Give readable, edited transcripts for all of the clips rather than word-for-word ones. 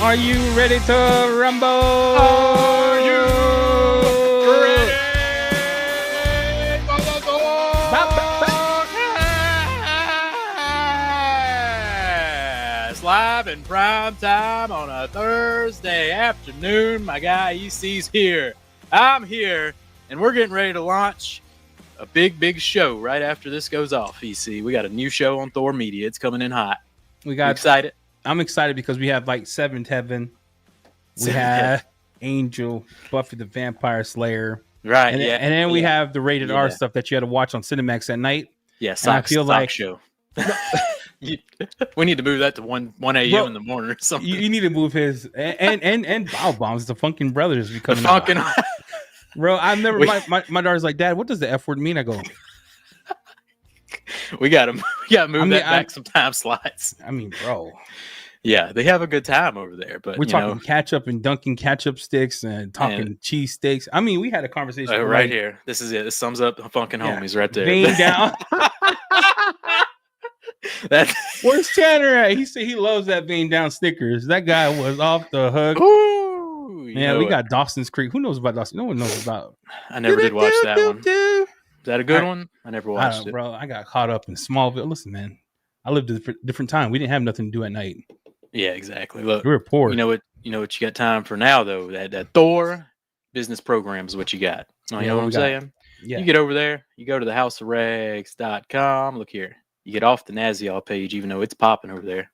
Are you ready to rumble? Are you ready for the THORCAST? Live in prime time on a Thursday afternoon. My guy EC's here. I'm here, and we're getting ready to launch a big show right after this goes off, EC. We got a new show on Thor Media. It's coming in hot. We got you excited? I'm excited because we have like Seventh Heaven. We have Angel, Buffy the Vampire Slayer. Right, and then we have the rated R stuff that you had to watch on Cinemax at night. Yeah, and I feel like show. We need to move that to 1 a.m. in the morning or something. You need to move his and Bow Bombs, the Funkin' Brothers becoming Bro, I've never my daughter's like, Dad, what does the F word mean? I go, we gotta move back some time slides. I mean, bro. Yeah, they have a good time over there, but we're talking ketchup and dunking ketchup sticks and talking cheesesteaks. I mean, we had a conversation right here. This is it. This sums up the Funkin' Homies right there. Vein down. Where's Tanner at? He said he loves that vein down Snickers. That guy was off the hook. Ooh, we got Dawson's Creek. Who knows about Dawson? No one knows about. I never did watch that one. Is that a good one? I never watched it, bro. I got caught up in Smallville. Listen, man, I lived a different time. We didn't have nothing to do at night. Yeah, exactly. Look, we were poor. You know what you got time for now, though. That Thor business program is what you got. Oh, you know what I'm saying? Yeah. You get over there. You go to the houseofregs.com. Look here. You get off the Nazial page, even though it's popping over there,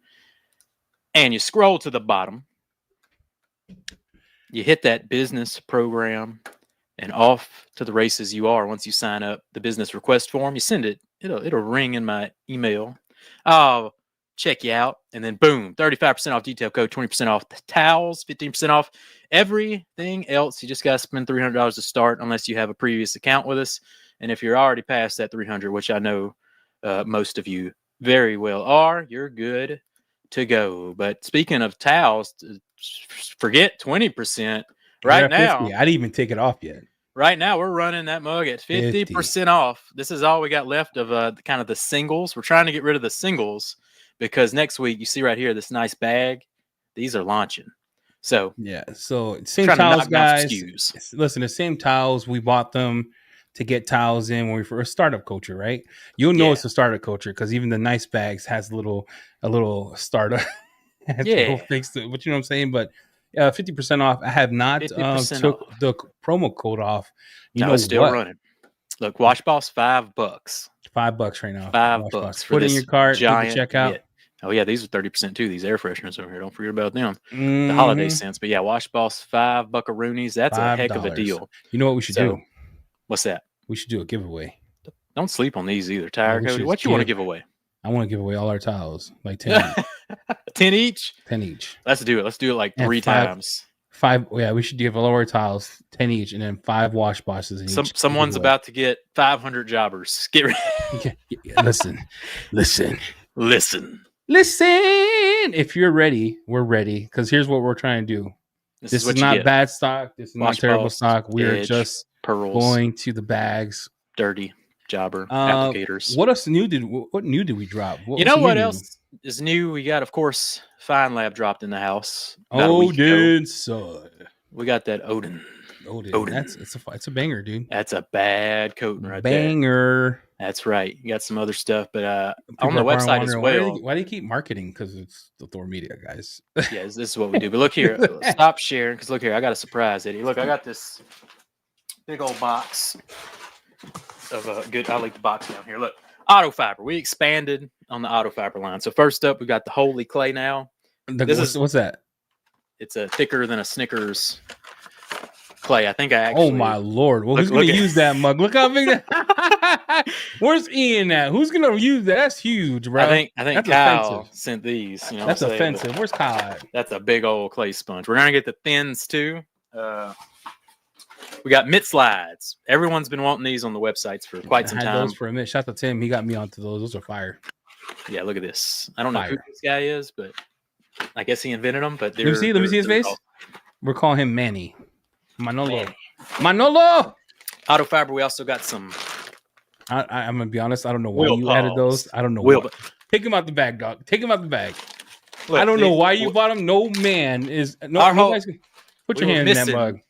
and you scroll to the bottom. You hit that business program, and off to the races you are. Once you sign up, the business request form, you send it. It'll ring in my email. I'll check you out, and then boom, 35% off detail code, 20% off the towels, 15% off everything else. You just got to spend $300 to start, unless you have a previous account with us. And if you're already past that 300, which I know most of you very well are, you're good to go. But speaking of towels, forget 20% right now. 50. I didn't even take it off yet. Right now, we're running that mug at 50% off. This is all we got left of kind of the singles. We're trying to get rid of the singles because next week, you see right here, this nice bag. These are launching. So yeah, so same towels, guys. Listen, the same towels. We bought them to get towels in when we first startup culture, right? You'll know it's a startup culture because even the nice bags has a little startup. Little fix to, but you know what I'm saying? But 50% off. I have not took the promo code off. You know, it's still running. Look, Wash Boss, $5. $5 right now. $5. Put in your cart. Giant checkout. Yeah. Oh yeah, these are 30% too. These air fresheners over here. Don't forget about them. The holiday scents. But yeah, Wash Boss, $5 buckaroonies. That's a heck of a deal. You know what we should do? What's that? We should do a giveaway. Don't sleep on these either, Tire Cody. What you want to give away? I want to give away all our towels, like 10. 10 each? 10 each. Let's do it. Let's do it like 3 times. 5. Yeah, we should give all our towels 10 each, and then 5 wash bosses in each. Someone's about to get 500 jobbers. Get ready. Listen. If you're ready, we're ready. Because here's what we're trying to do. This is not bad stock. This is not terrible stock. We are just going to the bags. Dirty jobber applicators. What else new did we drop? What else is new? We got, of course, Fine Lab dropped in the house. Odin son. We got that Odin. It's a banger, dude. That's a bad coating right there. Banger. That's right. You got some other stuff, but on the website as well. Why do you keep marketing? Because it's the Thor Media, guys. Yeah, this is what we do. But look here. Stop sharing, because look here. I got a surprise, Eddie. Look, I got this big old box of good. I'll leave the box down here. Look, Autofiber. We expanded on the Autofiber line. So first up, we got the Holy Clay now. What's that? It's a thicker than a Snickers clay. I think I actually. Oh my lord! Well, who's going to use that mug? Look how big that. Where's Ian at? Who's going to use that? That's huge, bro. I think Kyle sent these. That's offensive. Where's Kyle at? That's a big old clay sponge. We're gonna get the thins too. We got mitt slides. Everyone's been wanting these on the websites for quite some time. Those for a minute. Shout out to Tim. He got me onto those. Those are fire. Yeah, look at this. I don't know who this guy is, but I guess he invented them. But let me see his face. We're calling him Manny. Manolo. Autofiber. We also got some. I'm gonna be honest. I don't know why you added those. I don't know. Take him out the bag, dog. Take him out the bag. Look, I don't know why you bought them. No man is nobody's. Put your hand in that mug.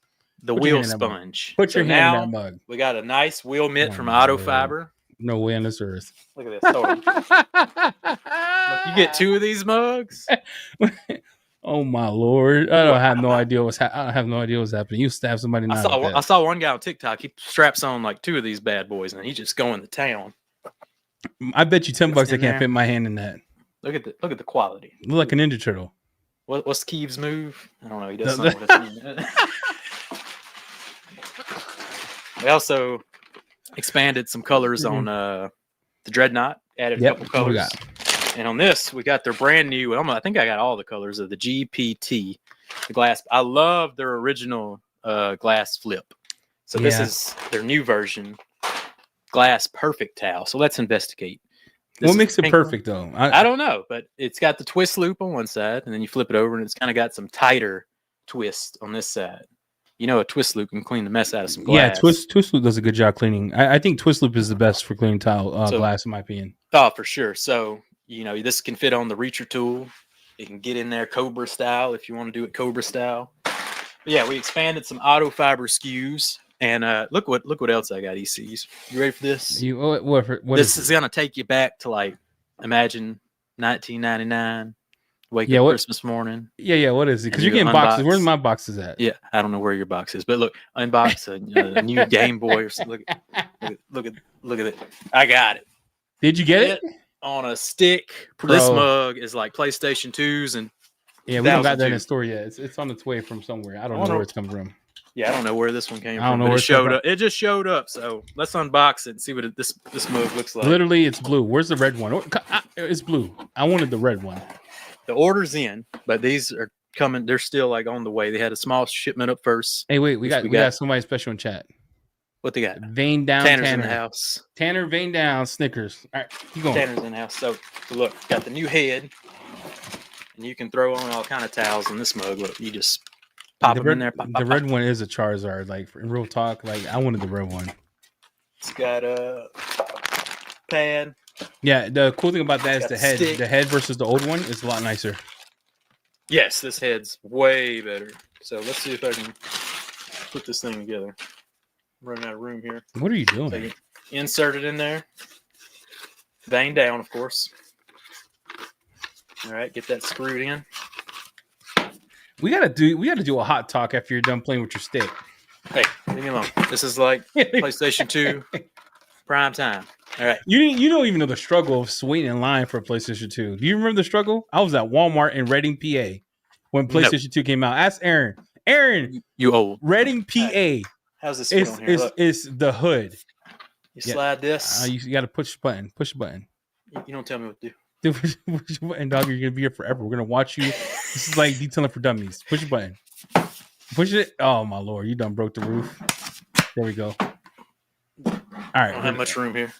The wheel sponge. Put your hand in that mug. We got a nice wheel mitt from Autofiber. No way on this earth. Look at this. Look, you get 2 of these mugs. Oh my lord! I have no idea what's happening. You stab somebody. I saw one guy on TikTok. He straps on like 2 of these bad boys, and he's just going to town. I bet you $10 I can't fit my hand in that. Look at the quality. Look like a Ninja Turtle. What's Keeve's move? I don't know. He does something with his We also expanded some colors on the Dreadnought. Added a couple colors. And on this, we got their brand new. I think I got all the colors of the GPT, the glass. I love their original glass flip. So this is their new version, glass perfect towel. So let's investigate. What makes it perfect though? I don't know, but it's got the twist loop on one side, and then you flip it over, and it's kind of got some tighter twist on this side. You know, a twist loop can clean the mess out of some glass. Yeah, twist loop does a good job cleaning. I think twist loop is the best for cleaning tile glass, in my opinion. Oh, for sure. So this can fit on the reacher tool. It can get in there Cobra style if you want to do it Cobra style. But yeah, we expanded some Autofiber SKUs, and look what else I got. ECs. You ready for this? This is gonna take you back to like imagine 1999. Wake up Christmas morning. Yeah. What is it? Because you're getting boxes. Where's my boxes at? Yeah, I don't know where your box is, but look, unbox a new Game Boy. Or look at it. I got it. Did you get it? On a stick. Bro. This mug is like PlayStation 2s and we don't got that in the store yet. It's on its way from somewhere. I don't know where it's coming from. Yeah, I don't know where this one came from. I don't know where it showed up. It just showed up. So let's unbox it and see what this mug looks like. Literally, it's blue. Where's the red one? It's blue. I wanted the red one. The order's in, but these are coming. They're still like on the way. They had a small shipment up first. Hey, wait, we got somebody special in chat. What they got? Vein down. Tanner's in the house. Tanner, vein down. Snickers. All right, keep going. Tanner's in the house. So look, got the new head, and you can throw on all kind of towels in this mug. Look, you just pop them in there. The red one is a Charizard. Like in real talk, like I wanted the red one. It's got a pad. Yeah, the cool thing about that is the head. The head versus the old one is a lot nicer. Yes, this head's way better. So let's see if I can put this thing together. I'm running out of room here. What are you doing? So you insert it in there. Vein down, of course. All right, get that screwed in. We gotta do a hot talk after you're done playing with your stick. Hey, leave me alone. This is like PlayStation 2 prime time. All right. You don't even know the struggle of waiting in line for a PlayStation 2. Do you remember the struggle? I was at Walmart in Reading, PA when PlayStation 2 came out. Ask Aaron. Aaron, you old. Reading, PA. Right. How's this feel here? It's the hood. You slide this. You got to push the button. Push the button. You don't tell me what to do. Dude, push the button, dog. You're going to be here forever. We're going to watch you. This is like detailing for dummies. Push the button. Push it. Oh, my Lord. You done broke the roof. There we go. All right. I don't have much room here.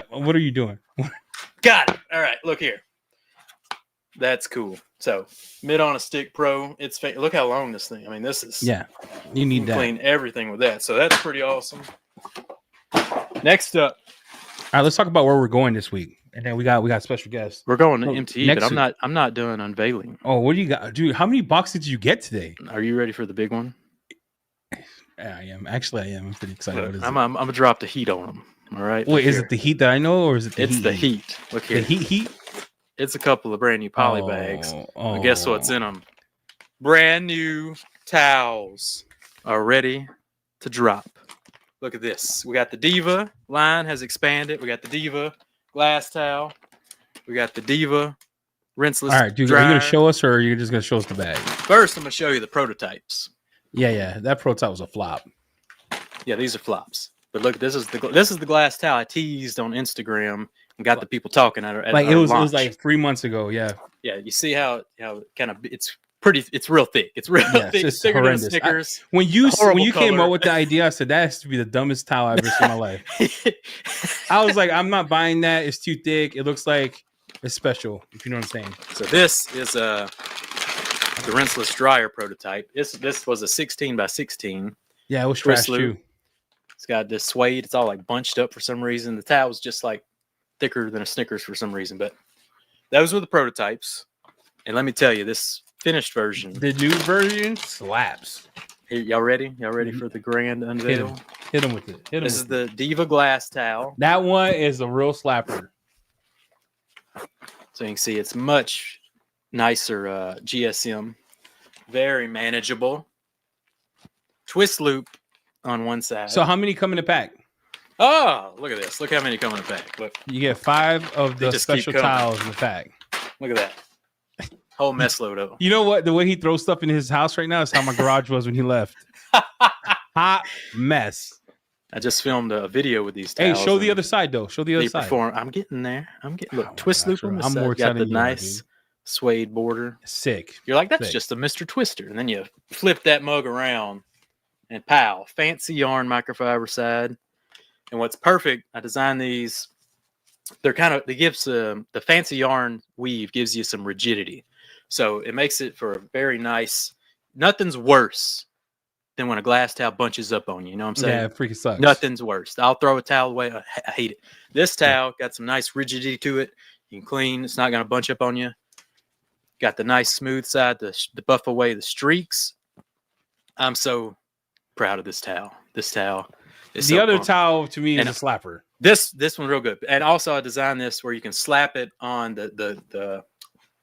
What are you doing? Got it. All right. Look here. That's cool. So, Mid on a Stick Pro. Look how long this thing. I mean, this is. Yeah. You need that. Clean everything with that. So that's pretty awesome. Next up. All right. Let's talk about where we're going this week, and then we got special guests. We're going to MTE, but I'm not doing unveiling. Oh, what do you got, dude? How many boxes did you get today? Are you ready for the big one? I am. Actually, I am. I'm pretty excited. Look, I'm gonna drop the heat on them. All right. Wait, is it the heat that I know, or is it the heat? It's the heat. Look here. The heat. It's a couple of brand new poly bags. But guess what's in them? Brand new towels are ready to drop. Look at this. We got the Diva line has expanded. We got the Diva glass towel. We got the Diva rinseless. All right, dude. Are you gonna show us, or are you just gonna show us the bag? First, I'm gonna show you the prototypes. Yeah. That prototype was a flop. Yeah, these are flops. But look, this is the glass towel I teased on Instagram and got the people talking at like it was like 3 months ago. Yeah. Yeah, you see how kind of it's real thick. It's real thick. It's thicker than Snickers. When you came up with the idea, I said that has to be the dumbest towel I've ever seen in my life. I was like, I'm not buying that. It's too thick. It looks like it's special. If you know what I'm saying. So this is the rinseless dryer prototype. This was a 16 by 16. Yeah, it was trash too. It's got this suede. It's all like bunched up for some reason. The towel's just like thicker than a Snickers for some reason. But those were the prototypes. And let me tell you, this finished version, the new version slaps. Hey, y'all ready? Y'all ready for the grand unveil? Hit him with it. This is the Diva glass towel. That one is a real slapper. So you can see it's much nicer GSM. Very manageable. Twist loop on one side. So how many come in a pack? Oh, look at this. Look how many come in a pack. Look. You get 5 of the special towels in the pack. Look at that. Whole mess load of them. You know what? The way he throws stuff in his house right now is how my garage was when he left. Hot mess. I just filmed a video with these towels. Hey, show the other side though. Show the other side. I'm getting there. Look, twist loop on the I'm side. more Got the excited nice suede border. Sick. You're like, that's just a Mr. Twister. And then you flip that mug around and pow, fancy yarn microfiber side. And what's perfect, I designed these. They gives the fancy yarn weave gives you some rigidity. So it makes it for a very nice, nothing's worse than when a glass towel bunches up on you. You know what I'm saying? Yeah, it freaking sucks. Nothing's worse. I'll throw a towel away. I hate it. This towel got some nice rigidity to it. You can clean. It's not going to bunch up on you. Got the nice smooth side to buff away the streaks. I'm so proud of this towel. This towel is the other towel to me is a slapper. This one's real good. And also I designed this where you can slap it on the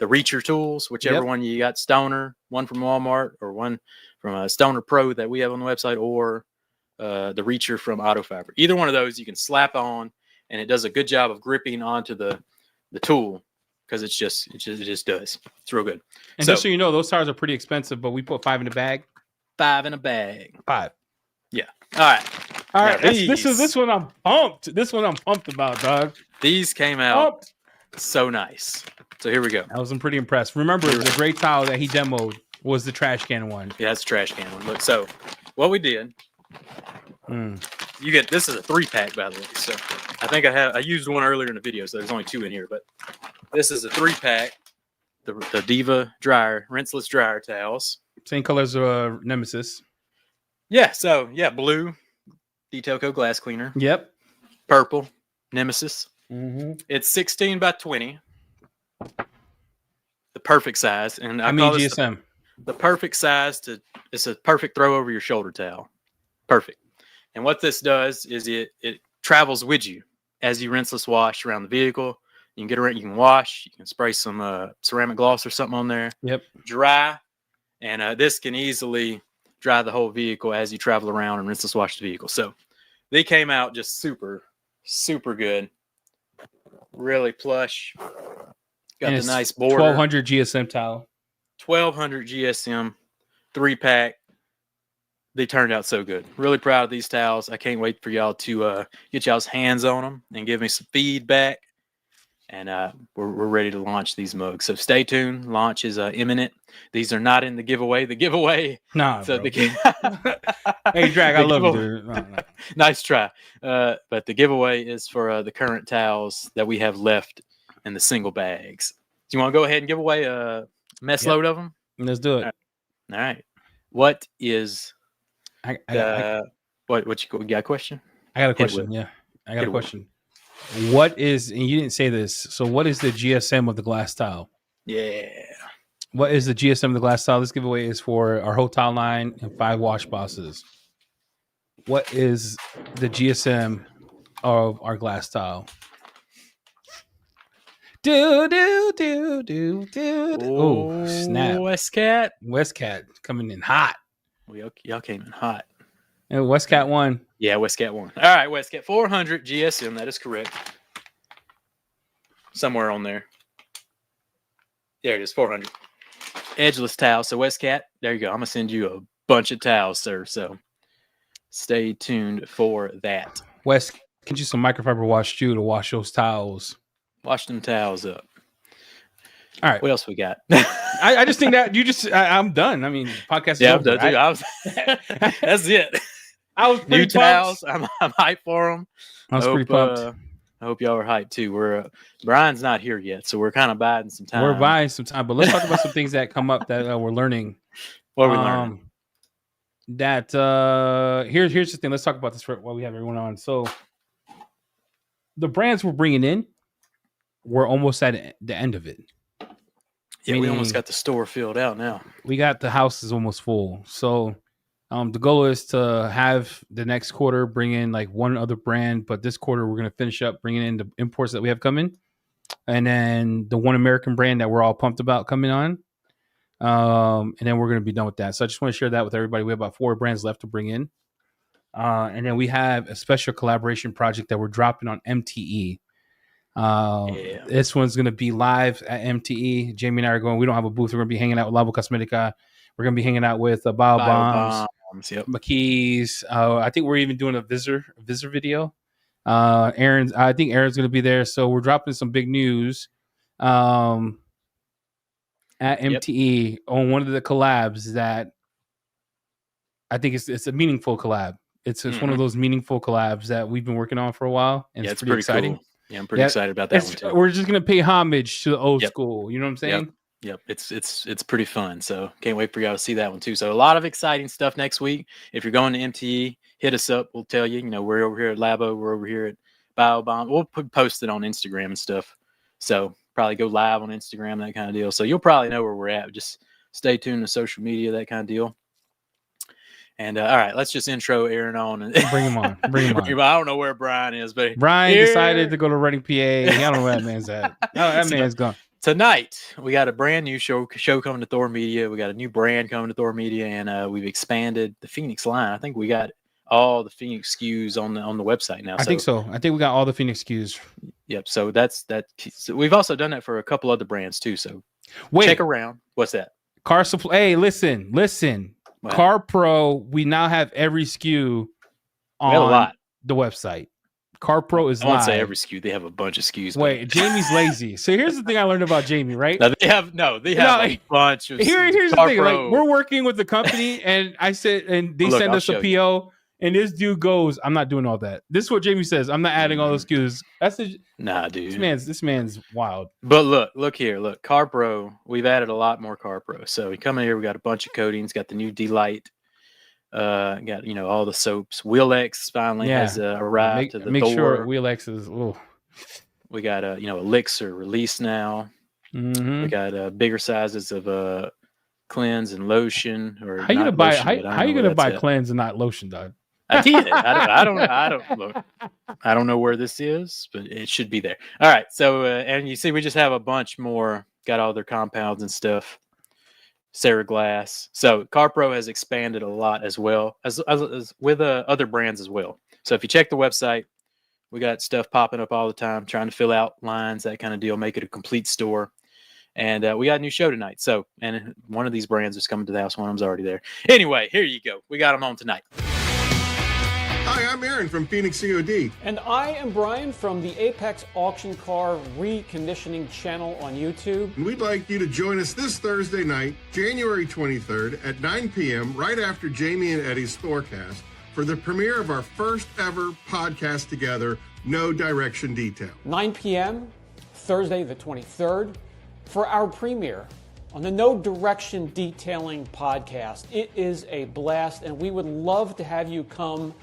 reacher tools, whichever one you got, Stoner, one from Walmart or one from a Stoner Pro that we have on the website, or the reacher from Autofiber. Either one of those you can slap on, and it does a good job of gripping onto the tool because it just does. It's real good. And just so you know, those towels are pretty expensive, but we put 5 in a bag. 5 in a bag. 5. Yeah. All right. This one I'm pumped. This one I'm pumped about, dog. These came out so nice. So here we go. I was pretty impressed. Remember, the great towel that he demoed was the trash can one. Yeah, it's a trash can one. Look, so what we did, you get, this is a 3-pack, by the way. So I think I used one earlier in the video, so there's only 2 in here, but this is a 3-pack. The Diva rinseless dryer towels. Same color as Nemesis. Yeah, so blue detail coat glass cleaner. Yep. Purple Nemesis. Mm-hmm. It's 16 by 20. The perfect size, and I mean GSM. The perfect size it's a perfect throw over your shoulder towel. Perfect. And what this does is it travels with you as you rinseless wash around the vehicle. You can get around, you can wash, you can spray some ceramic gloss or something on there. Yep. Dry, and this can easily dry the whole vehicle as you travel around and rinseless wash the vehicle. So they came out just super, super good. Really plush. Got the nice border. 1200 GSM towel. 1200 GSM 3-pack. They turned out so good. Really proud of these towels. I can't wait for y'all to get y'all's hands on them and give me some feedback. And we're ready to launch these mugs. So stay tuned. Launch is imminent. These are not in the giveaway. The giveaway. Nah, so bro. Hey, Drag, I love you, dude. No. Nice try. But the giveaway is for the current towels that we have left in the single bags. Do you want to go ahead and give away a mess load of them? Let's do it. All right. What is what you got a question? I got a question. Yeah. I got a question. What is, and you didn't say this, so what is the GSM of the glass towel? Yeah. What is the GSM of the glass towel? This giveaway is for our whole towel line and 5 wash bosses. What is the GSM of our glass towel? Oh, snap. Westcat coming in hot. Well, y'all came in hot. And Westcat won. Yeah, Westcat won. All right, Westcat 400 GSM. That is correct. Somewhere on there. There it is, 400. Edgeless towel. So Westcat, there you go. I'm going to send you a bunch of towels, sir. So stay tuned for that. Wes, can you some microfiber wash shoe to wash those towels? Wash them towels up. All right. What else we got? I just think that I'm done. I mean, podcast is over. I'm done. That's it. I was new towels. I'm hyped for them. I was pretty pumped. I hope y'all are hyped too. Brian's not here yet, so we're kind of biding some time. We're buying some time, but let's talk about some things that come up that we're learning. What are we learning? Here's the thing. Let's talk about this while we have everyone on. So the brands we're bringing in, we're almost at the end of it. Yeah, we almost got the store filled out now. We got the house is almost full. So the goal is to have the next quarter bring in like one other brand, but this quarter we're going to finish up bringing in the imports that we have coming, and then the one American brand that we're all pumped about coming on. And then we're going to be done with that. So I just want to share that with everybody. We have about 4 brands left to bring in. And then we have a special collaboration project that we're dropping on MTE. This one's going to be live at MTE. Jamie and I are going. We don't have a booth. We're going to be hanging out with Labo Cosmetica. We're going to be hanging out with Bio Bombs, yep. McKee's. I think we're even doing a visitor video. I think Aaron's going to be there. So we're dropping some big news at MTE on one of the collabs that I think it's a meaningful collab. It's one of those meaningful collabs that we've been working on for a while, and it's pretty exciting. Cool. Yeah, I'm pretty excited about that one too. We're just gonna pay homage to the old school. You know what I'm saying? Yep. It's pretty fun. So can't wait for y'all to see that one too. So a lot of exciting stuff next week. If you're going to MTE, hit us up. We'll tell you. You know, we're over here at Labo. We're over here at BioBomb. We'll post it on Instagram and stuff. So probably go live on Instagram, that kind of deal. So you'll probably know where we're at. Just stay tuned to social media, that kind of deal. And all right, let's just intro Aaron on and bring him on. I don't know where Brian is, but Brian decided to go to Reading, PA. I don't know where that man's at. That man's gone. Tonight we got a brand new show coming to Thor Media. We got a new brand coming to Thor Media, and we've expanded the Phoenix line. I think we got all the Phoenix SKUs on the website now. I think so. I think we got all the Phoenix SKUs. Yep. So that's that. So we've also done that for a couple other brands too. So check around. What's that? Car Supply. Hey, listen. Wow. Car Pro, we now have every SKU on the website. Car Pro is live. I won't say every SKU. They have a bunch of SKUs. Wait, Jamie's lazy. So here's the thing I learned about Jamie, right? They have a bunch of Here's the thing. Like, we're working with the company, and they send us a PO, and this dude goes, I'm not doing all that. This is what Jamie says. I'm not adding all those SKUs. Nah, dude. This man's wild. But look here. Car Pro, we've added a lot more Car Pro. So we come in here, we got a bunch of coatings, got the new D-Light, got all the soaps. Wheel X finally has arrived to the make door. Sure Wheel X is we got Elixir release now. Mm-hmm. We got bigger sizes of cleanse and lotion. Or how you gonna buy cleanse and not lotion, dog? I did. I don't know where this is, but it should be there. All right. So, and you see, we just have a bunch more. Got all their compounds and stuff. Sarah Glass. So, CarPro has expanded a lot as well as with other brands as well. So, if you check the website, we got stuff popping up all the time, trying to fill out lines, that kind of deal, make it a complete store. And we got a new show tonight. So, and one of these brands is coming to the house. One of them's already there. Anyway, here you go. We got them on tonight. Hi, I'm Aaron from Phoenix E.O.D. And I am Brian from the Apex Auction Car Reconditioning channel on YouTube. And we'd like you to join us this Thursday night, January 23rd at 9 p.m., right after Jamie and Eddie's THORCAST, for the premiere of our first ever podcast together, No Direction Detail. 9 p.m., Thursday the 23rd, for our premiere on the No Direction Detailing podcast. It is a blast, and we would love to have you come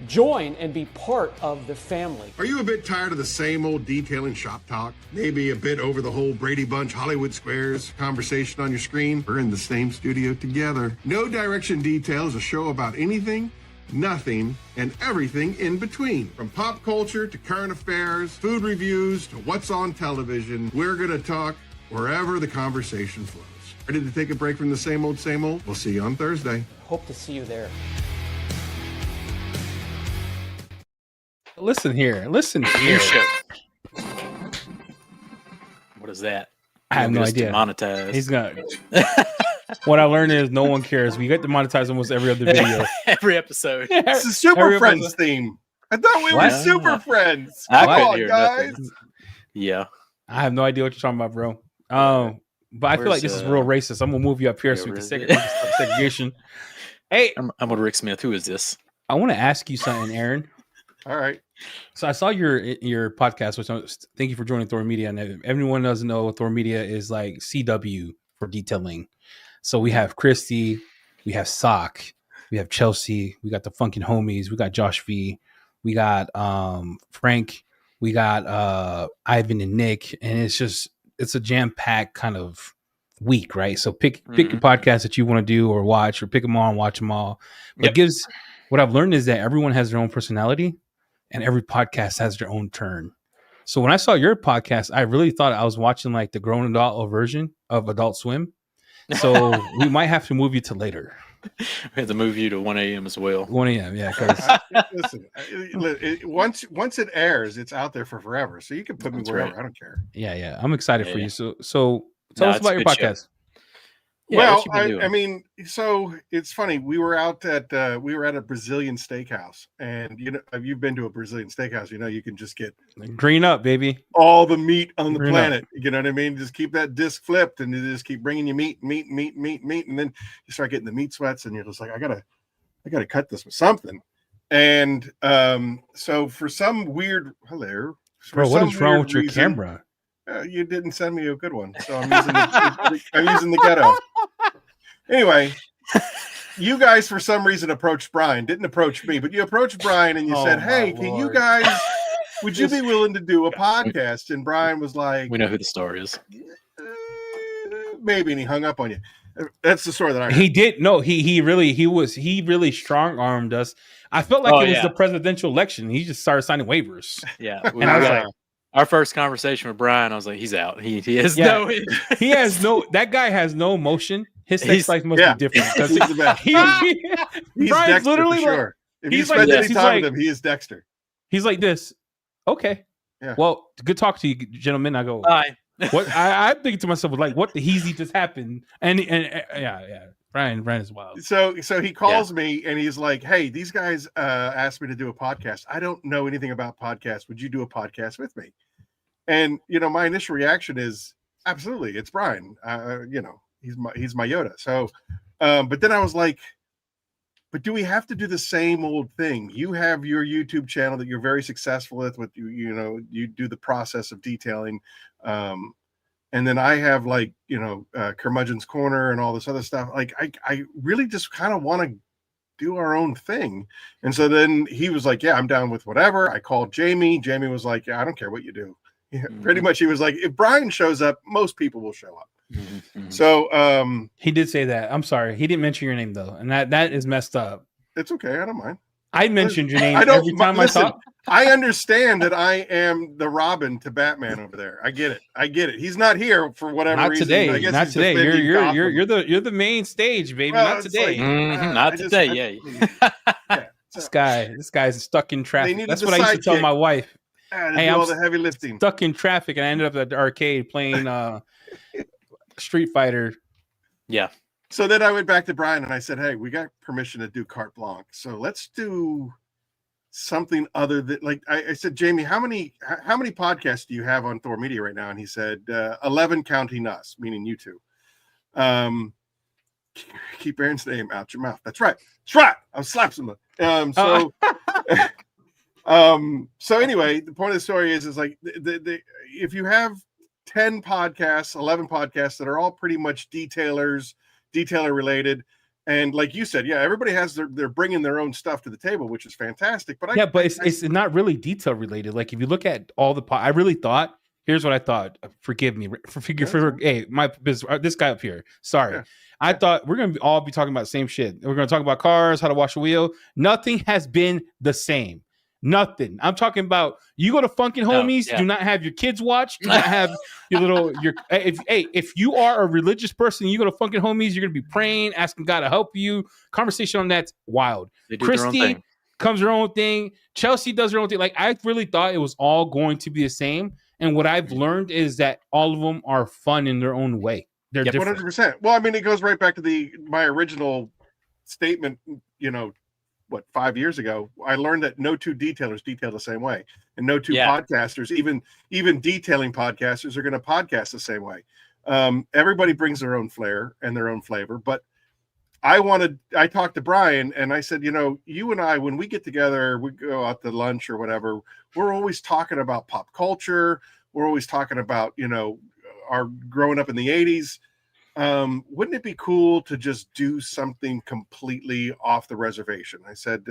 join and be part of the family. Are you a bit tired of the same old detailing shop talk? Maybe a bit over the whole Brady Bunch Hollywood Squares conversation on your screen? We're in the same studio together. No Direction Detail is a show about anything, nothing, and everything in between. From pop culture to current affairs, food reviews to what's on television, we're gonna talk wherever the conversation flows. Ready to take a break from the same old, same old? We'll see you on Thursday. Hope to see you there. Listen here. What is that? I have no idea. Demonetized. He's gonna. What I learned is no one cares. We get demonetized almost every other video, every episode. It's a Super Friends theme. I thought we were Super Friends. Come on, guys. Nothing. Yeah, I have no idea what you're talking about, bro. But I feel like this is real racist. I'm gonna move you up here so we can segregation. Hey, I'm gonna Rick Smith. Who is this? I want to ask you something, Aaron. All right. So I saw your podcast, which thank you for joining Thor Media. And everyone doesn't know Thor Media is like CW for detailing. So we have Christy, we have Sock, we have Chelsea, we got the Funkin' Homies, we got Josh V, we got Frank, we got Ivan and Nick, and it's a jam-packed kind of week, right? So pick your podcast that you want to do or watch, or pick them all and watch them all. But what I've learned is that everyone has their own personality and every podcast has their own turn. So when I saw your podcast, I really thought I was watching like the grown adult version of Adult Swim. So we might have to move you to later. We have to move you to 1 a.m. as well. 1 a.m. Yeah. Listen, once it airs, it's out there for forever. So you can put me wherever. Right. I don't care. Yeah. I'm excited for you. So tell us about your podcast. Yeah, well, I mean, so it's funny. We were at a Brazilian steakhouse, and you've been to a Brazilian steakhouse. You can just get green up, baby, all the meat on the planet. You know what I mean? Just keep that disc flipped, and you just keep bringing you meat, and then you start getting the meat sweats, and you're just like, I gotta cut this with something. And so for some weird bro, what is wrong with your camera? You didn't send me a good one, so I'm using the ghetto. Anyway, you guys for some reason approached Brian, didn't approach me, but you approached Brian and you said, "Hey, can you guys? Would you be willing to do a podcast?" And Brian was like, "We know who the star is." Maybe, and he hung up on you. That's the story that I heard. He did. No, he really strong armed us. I felt like it was the presidential election. He just started signing waivers. Yeah, and I was like. Our first conversation with Brian, I was like, he's out. He has that guy has no emotion. His sex life must be different. He's the best. He's Brian's Dexter literally for sure. If you spend any time with him, he is Dexter. He's like this. Okay. Yeah. Well, good talk to you, gentlemen. I go, bye. What I'm thinking to myself, like, what the heezy just happened? And yeah. Brian is wild. So he calls me and he's like, "Hey, these guys asked me to do a podcast. I don't know anything about podcasts. Would you do a podcast with me?" And my initial reaction is, absolutely, it's Brian. He's my Yoda. So, but then I was like, but do we have to do the same old thing? You have your YouTube channel that you're very successful with you do the process of detailing. And then I have Curmudgeon's Corner and all this other stuff. Like I really just kind of want to do our own thing. And so then he was like, "Yeah, I'm down with whatever." I called Jamie. Jamie was like, "Yeah, I don't care what you do." Yeah, pretty much he was like, "If Brian shows up, most people will show up." So he did say that. I'm sorry. He didn't mention your name though. And that is messed up. It's okay. I don't mind. I mentioned your name every time I talk. I understand that I am the Robin to Batman over there. I get it. He's not here for whatever reason. Not today. You're the main stage, baby. Well, not today. Not today. This guy's stuck in traffic. That's what I used to tell my wife. Hey, I'm all the heavy lifting. Stuck in traffic, and I ended up at the arcade playing Street Fighter. Yeah. So then I went back to Brian and I said, "Hey, we got permission to do carte blanche. So let's do something other than I said, Jamie, how many podcasts do you have on Thor Media right now?" And he said, 11 counting us, meaning you two. Keep Aaron's name out your mouth. That's right. I'll slap someone. So anyway, the point of the story is like if you have 10 podcasts, 11 podcasts that are all pretty much detailer related, and like you said, everybody has they're bringing their own stuff to the table, which is fantastic. But it's not really detail related. Like if you look at all the I really thought. Here's what I thought. Forgive me. Hey, my business. This guy up here. Sorry. Yeah. I thought we're gonna all be talking about the same shit. We're gonna talk about cars, how to wash a wheel. Nothing has been the same. Nothing. I'm talking about you go to Funkin' Homies, do not have your kids watch, do not have if you are a religious person, you go to Funkin' Homies, you're gonna be praying, asking God to help you. Conversation on that's wild. Christy comes her own thing. Chelsea does her own thing. Like I really thought it was all going to be the same. And what I've learned is that all of them are fun in their own way. They're different. 100%. Well, I mean, it goes right back to my original statement, 5 years ago. I learned that no two detailers detail the same way. And no two podcasters, even detailing podcasters, are going to podcast the same way. Everybody brings their own flair and their own flavor. But I talked to Brian and I said, you and I, when we get together, we go out to lunch or whatever, we're always talking about pop culture. We're always talking about, our growing up in the 80s. wouldn't it be cool to just do something completely off the reservation? I said,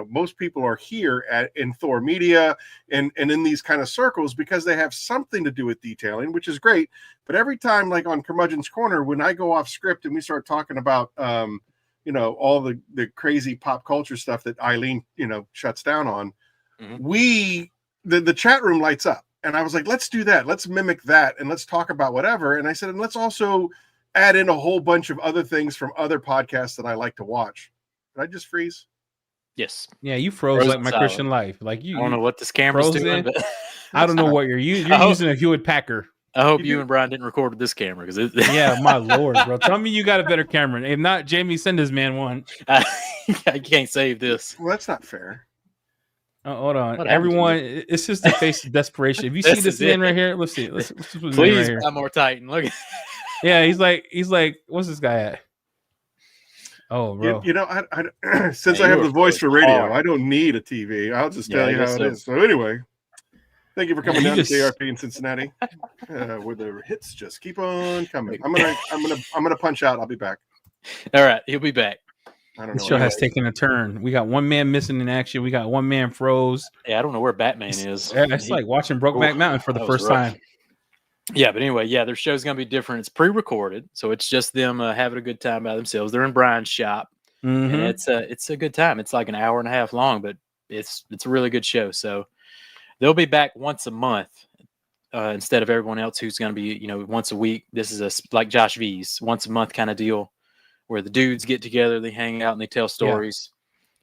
most people are here in Thor Media and in these kind of circles because they have something to do with detailing, which is great. But every time, like on Curmudgeon's Corner, when I go off script and we start talking about, all the crazy pop culture stuff that Eileen, shuts down on, the chat room lights up. And I was like, let's do that. Let's mimic that. And let's talk about whatever. And I said, and let's also add in a whole bunch of other things from other podcasts that I like to watch. Did I just freeze? Yes. Yeah, you froze like my Christian life. Like I don't know what this camera's doing. But I don't know what you're using. You're using a Hewlett Packard. I hope you and Brian didn't record with this camera because yeah, my lord, bro. Tell me you got a better camera. If not, Jamie, send this man one. I can't save this. Well, that's not fair. Hold on, everyone. It's just the face of desperation. If you see this man right here, let's see it. Let's please buy more Titan. Look. Yeah, he's like, what's this guy at? Oh, bro. I since I have the voice for radio, I don't need a TV. I'll just tell you how it is. So anyway. Thank you for coming down to KRP in Cincinnati, where the hits just keep on coming. I'm gonna punch out. I'll be back. All right, he'll be back. I don't know. This show has taken a turn. We got one man missing in action. We got one man froze. Yeah, I don't know where Batman is. It's like watching Brokeback Mountain for the first time. Yeah, but anyway, their show's gonna be different. It's pre-recorded, so it's just them having a good time by themselves. They're in Brian's shop, and it's a good time. It's like an hour and a half long, but it's a really good show. So. They'll be back once a month instead of everyone else who's going to be, once a week. This is like Josh V's once a month kind of deal where the dudes get together, they hang out and they tell stories.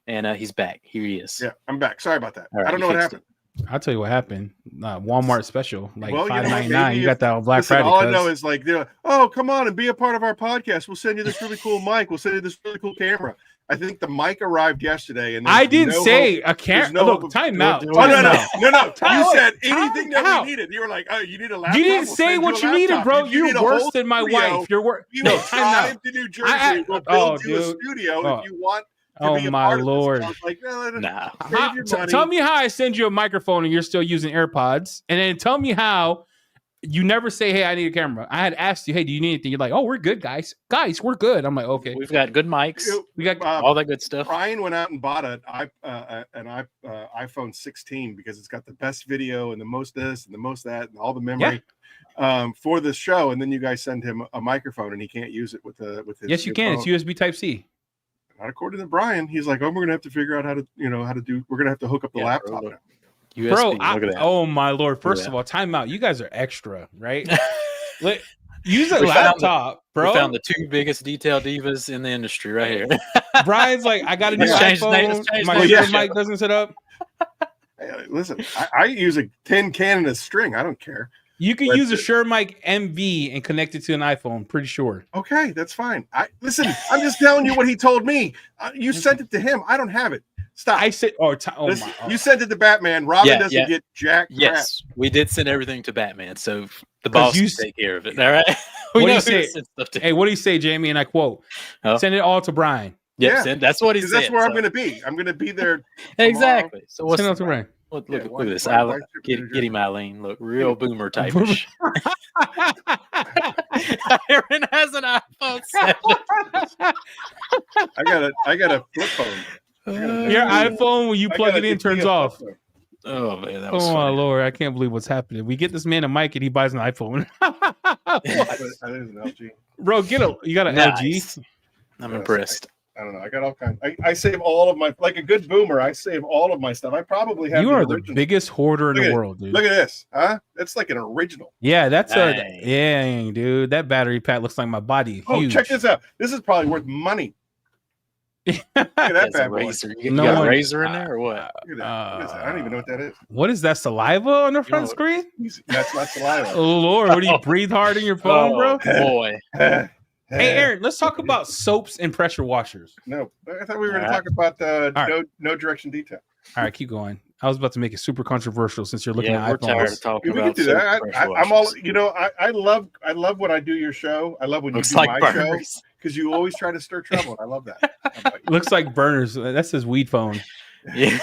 Yeah. And he's back. Here he is. Yeah, I'm back. Sorry about that. Right, I don't know what happened. I'll tell you what happened. Walmart special, like $5.99. You got that on Black Friday. All I know is like, oh, come on and be a part of our podcast. We'll send you this really cool mic. We'll send you this really cool camera. I think the mic arrived yesterday, and I didn't say a camera. Look, time out. No. You said anything that we needed. You were like, oh, you need a laptop. You didn't say what you needed, bro. You're worse than my wife. You're worse. No, time out. To New Jersey. We'll build you a studio if you want. Oh my lord! Like, nah. Tell me how I send you a microphone and you're still using AirPods, and then tell me how you never say, "Hey, I need a camera." I had asked you, "Hey, do you need anything?" You're like, "Oh, we're good, guys. Guys, we're good." I'm like, "Okay, we've got good mics. We got all that good stuff." Brian went out and bought an iPhone 16 because it's got the best video and the most this and the most that and all the memory for this show. And then you guys send him a microphone and he can't use it with his. Yes, you can. Phone. It's USB Type-C. Not according to Brian. He's like, oh, we're gonna have to figure out how to do. We're gonna have to hook up the laptop now. USB, bro, oh my lord! First of all, time out. You guys are extra, right? Use a laptop, bro. We found the two biggest detail divas in the industry right here. Brian's like, I got a new iPhone. My mic doesn't set up. Hey, listen, I use a tin can and a string. I don't care. You can use a Shure Mic MV and connect it to an iPhone. Pretty sure. Okay, that's fine. Listen. I'm just telling you what he told me. You sent it to him. I don't have it. Stop. I said, you sent it to Batman. Robin doesn't get jack. Yes, we did send everything to Batman, so the boss can take care of it. All right. What do you say? Hey, what do you say, Jamie? And I quote: "Send it all to Brian." Yeah, that's what he said. That's where I'm going to be. I'm going to be there. Exactly. So what's send it to Brian? Look at this. Get him, Eileen. Look, real boomer type-ish. Aaron has an iPhone 7. I got a flip phone. Your iPhone, when you plug it in, turns off. Oh man, that was funny. My lord, I can't believe what's happening. We get this man a mic and he buys an iPhone. I think it's an LG. Bro, you got an LG? I'm impressed. I don't know. I got all kinds. I save all of my, like a good boomer. I save all of my stuff. I probably have. You are the biggest hoarder in the world, dude. Look at this, huh? It's like an original. Yeah, that's dude. That battery pack looks like my body. Oh, huge. Check this out. This is probably worth money. Look at that bad boy. You got a razor in there or what? Look at that. What is that? I don't even know what that is. What is that? Saliva on the front screen? That's not saliva. Oh Lord, what do you breathe hard in your phone, bro? Boy. Hey, Aaron, let's talk about soaps and pressure washers. No, I thought we were going to talk about no direction detail. All right, keep going. I was about to make it super controversial since you're looking at iPhones. Tired of talking we can do that. I'm all, I love when I do your show. I love when you do my show because you always try to stir trouble. I love that. Looks like burners. That's his weed phone. Yeah.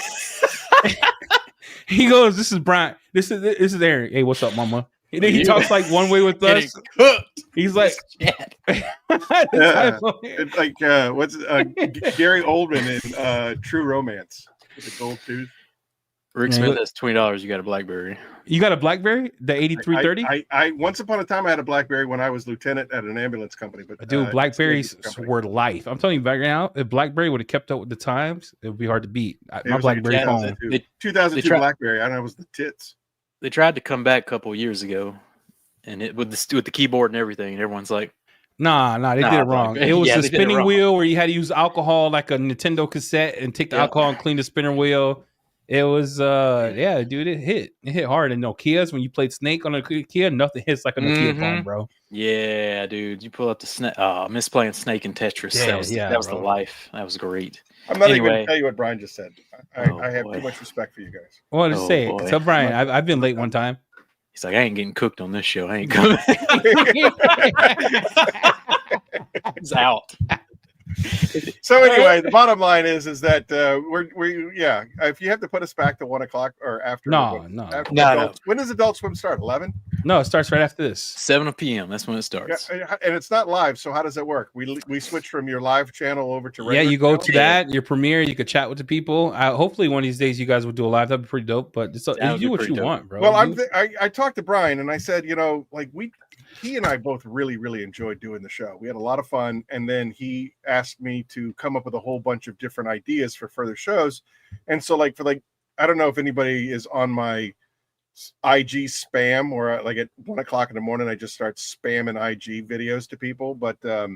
He goes, "This is Brian. This is Aaron. Hey, what's up, mama?" And then he talks like one way with us. He's like, it's like what's Gary Oldman in True Romance with the gold tooth. Rick Smith has $20. You got a BlackBerry. You got a BlackBerry? The 8330? I once upon a time I had a BlackBerry when I was lieutenant at an ambulance company. But dude, Blackberries were life. I'm telling you back now, if BlackBerry would have kept up with the times, it would be hard to beat. My BlackBerry phone. 2002 BlackBerry. I don't know, it was the tits. They tried to come back a couple of years ago, and it with the keyboard and everything, and everyone's like, Nah, they did it wrong. It was the spinning wheel where you had to use alcohol like a Nintendo cassette and take the alcohol and clean the spinner wheel. It was dude, it hit hard. And Nokia's, when you played Snake on a Nokia, nothing hits like a Nokia phone, bro. Yeah, dude, you pull up the Snake. I miss playing Snake and Tetris. That was the life. That was great. I'm not even going to tell you what Brian just said. I have too much respect for you guys. Well, to say it. Tell Brian, I've been late one time. He's like, I ain't getting cooked on this show. I ain't coming. He's out. So anyway, the bottom line is that if you have to put us back to 1 o'clock or after. No. When does Adult Swim start? 11? No, it starts right after this. 7 p.m. That's when it starts. Yeah, and it's not live. So how does it work? We switch from your live channel over to regular you go channel? to that your premiere. You could chat with the people. Hopefully, one of these days you guys will do a live. That'd be pretty dope. But you do what you want, bro. Well, I talked to Brian and I said, he and I both really, really enjoyed doing the show. We had a lot of fun. And then he asked me to come up with a whole bunch of different ideas for further shows. And so I don't know if anybody is on my IG spam or like at 1 o'clock in the morning, I just start spamming IG videos to people. But I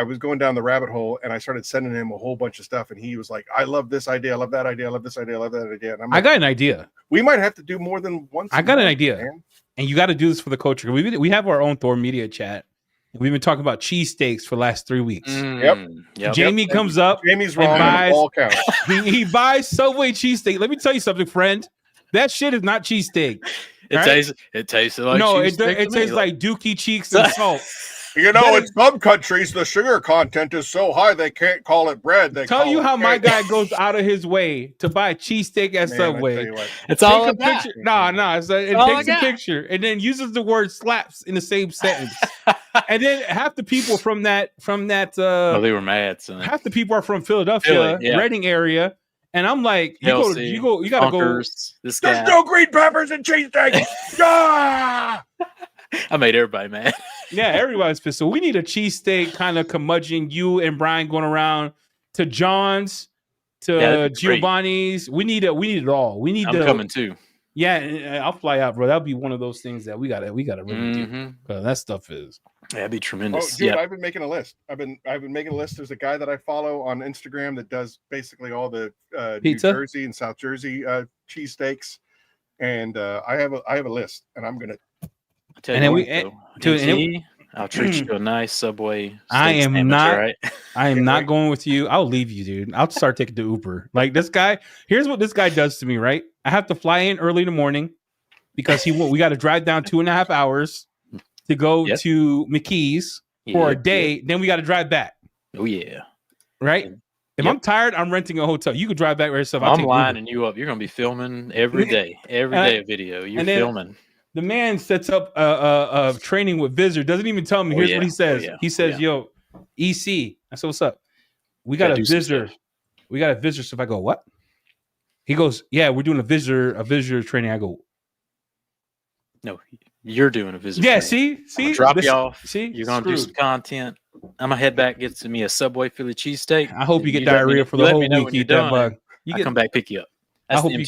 was going down the rabbit hole and I started sending him a whole bunch of stuff. And he was like, I love this idea. I love that idea. I love this idea. I love that idea. And I got an idea. We might have to do more than once. I got an idea. Man. And you got to do this for the culture. We have our own Thor Media chat. We've been talking about cheesesteaks for the last 3 weeks. Yep. Jamie comes up. Jamie's wrong on all counts. He buys Subway cheesesteak. Let me tell you something, friend. That shit is not cheesesteak. It tastes like it tastes like Dookie cheeks and salt. In some countries, the sugar content is so high they can't call it bread. They tell you how my guy goes out of his way to buy a cheesesteak at Subway. It's all a picture. It takes a picture and then uses the word slaps in the same sentence. And then half the people from that they were mad. So. Half the people are from Philadelphia, Reading area. And I'm like, you gotta go. There's no green peppers and cheesesteak. I made everybody mad. Yeah, everybody's pissed. So we need a cheesesteak kind of curmudgeon. You and Brian going around to John's, to Giovanni's. We need it all. I'm coming too. Yeah, I'll fly out, bro. That'll be one of those things that we gotta really do. That stuff is. That'd be tremendous. Oh, dude, I've been making a list. I've been making a list. There's a guy that I follow on Instagram that does basically all the pizza? New Jersey and South Jersey cheesesteaks, and I have a list, and I'm gonna. I'll treat you to a nice Subway. I am not going with you. I'll leave you, dude. I'll start taking the Uber. Like this guy. Here's what this guy does to me. Right, I have to fly in early in the morning because we got to drive down 2.5 hours to go to McKee's for a day. Then we got to drive back. Oh yeah, right. If I'm tired, I'm renting a hotel. You could drive back by yourself. I'm lining you up. You're gonna be filming every day a video. You're filming. The man sets up a training with Visitor. Doesn't even tell me. Here's what he says. He says, "Yo, EC." I said, "What's up? We got a visitor. We got a visitor." So if I go, "What?" He goes, "Yeah, we're doing a visitor training." I go, "No, you're doing a visitor." Yeah, training. see, drop you off. See, you're gonna do some content. I'm gonna head back, get to me a Subway Philly cheesesteak. I hope you get diarrhea for the whole week. You eat that bug. I come back pick you up. I hope you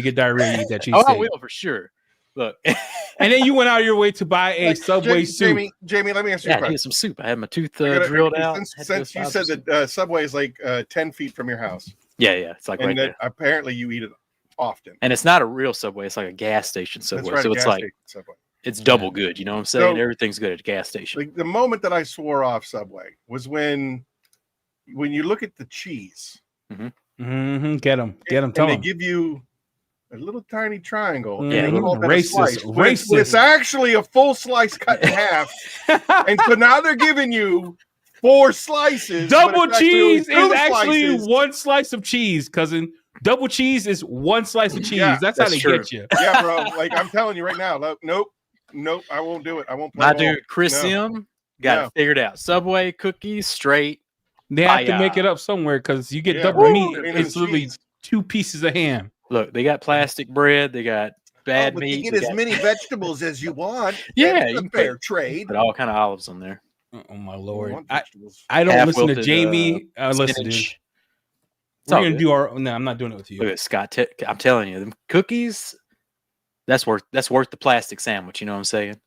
get diarrhea. You eat that cheesesteak. Oh, I will for sure. Look, and then you went out of your way to buy a Subway soup. Jamie, let me ask you a question. I need some soup. I had my tooth drilled out. Since you said that Subway is like 10 feet from your house. Yeah, it's like right there. Apparently you eat it often. And it's not a real Subway. It's like a gas station Subway. That's right, so it's like Subway. It's double good. You know what I'm saying? Everything's good at a gas station. Like the moment that I swore off Subway was when you look at the cheese. Get them. And they give you a little tiny triangle. Racist. When it's actually a full slice cut in half. And so now they're giving you 4 slices. Double cheese is actually 1 slice of cheese, cousin. Double cheese is one slice of cheese. Yeah, that's how they get you. Yeah, bro. Like I'm telling you right now. Nope. I won't do it. I won't play My ball. dude, Chris Sim, got it figured out. Subway cookies, straight. They have to make it up somewhere because you get double meat. It's literally 2 pieces of ham. Look, they got plastic bread. They got bad meat. You get as many vegetables as you want. Yeah, you can fair trade. Put all kind of olives on there. Oh my Lord! I don't listen to Jamie. Listen, dude. We're gonna do our. No, I'm not doing it with you. Look at Scott. I'm telling you, them cookies. That's worth the plastic sandwich. You know what I'm saying?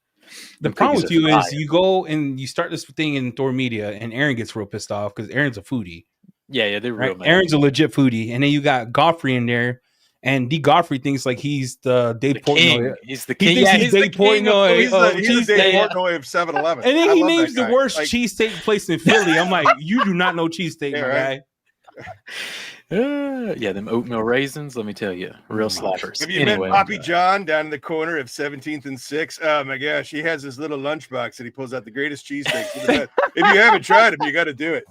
The problem with you is you go and you start this thing in Thor Media, and Aaron gets real pissed off because Aaron's a foodie. Yeah, they're real. Right? Aaron's a legit foodie, and then you got Godfrey in there, and D. Godfrey thinks like he's the Dave Portnoy. He's the king. He's Dave Portnoy. He's the Dave Portnoy of 7-Eleven. And then he names the worst cheesesteak place in Philly. I'm like, you do not know cheesesteak, my guy. Yeah, them oatmeal raisins, let me tell you, real slappers. Have you met Poppy John down in the corner of 17th and 6th? Oh my gosh, he has his little lunchbox and he pulls out the greatest cheesesteaks. If you haven't tried them, you got to do it.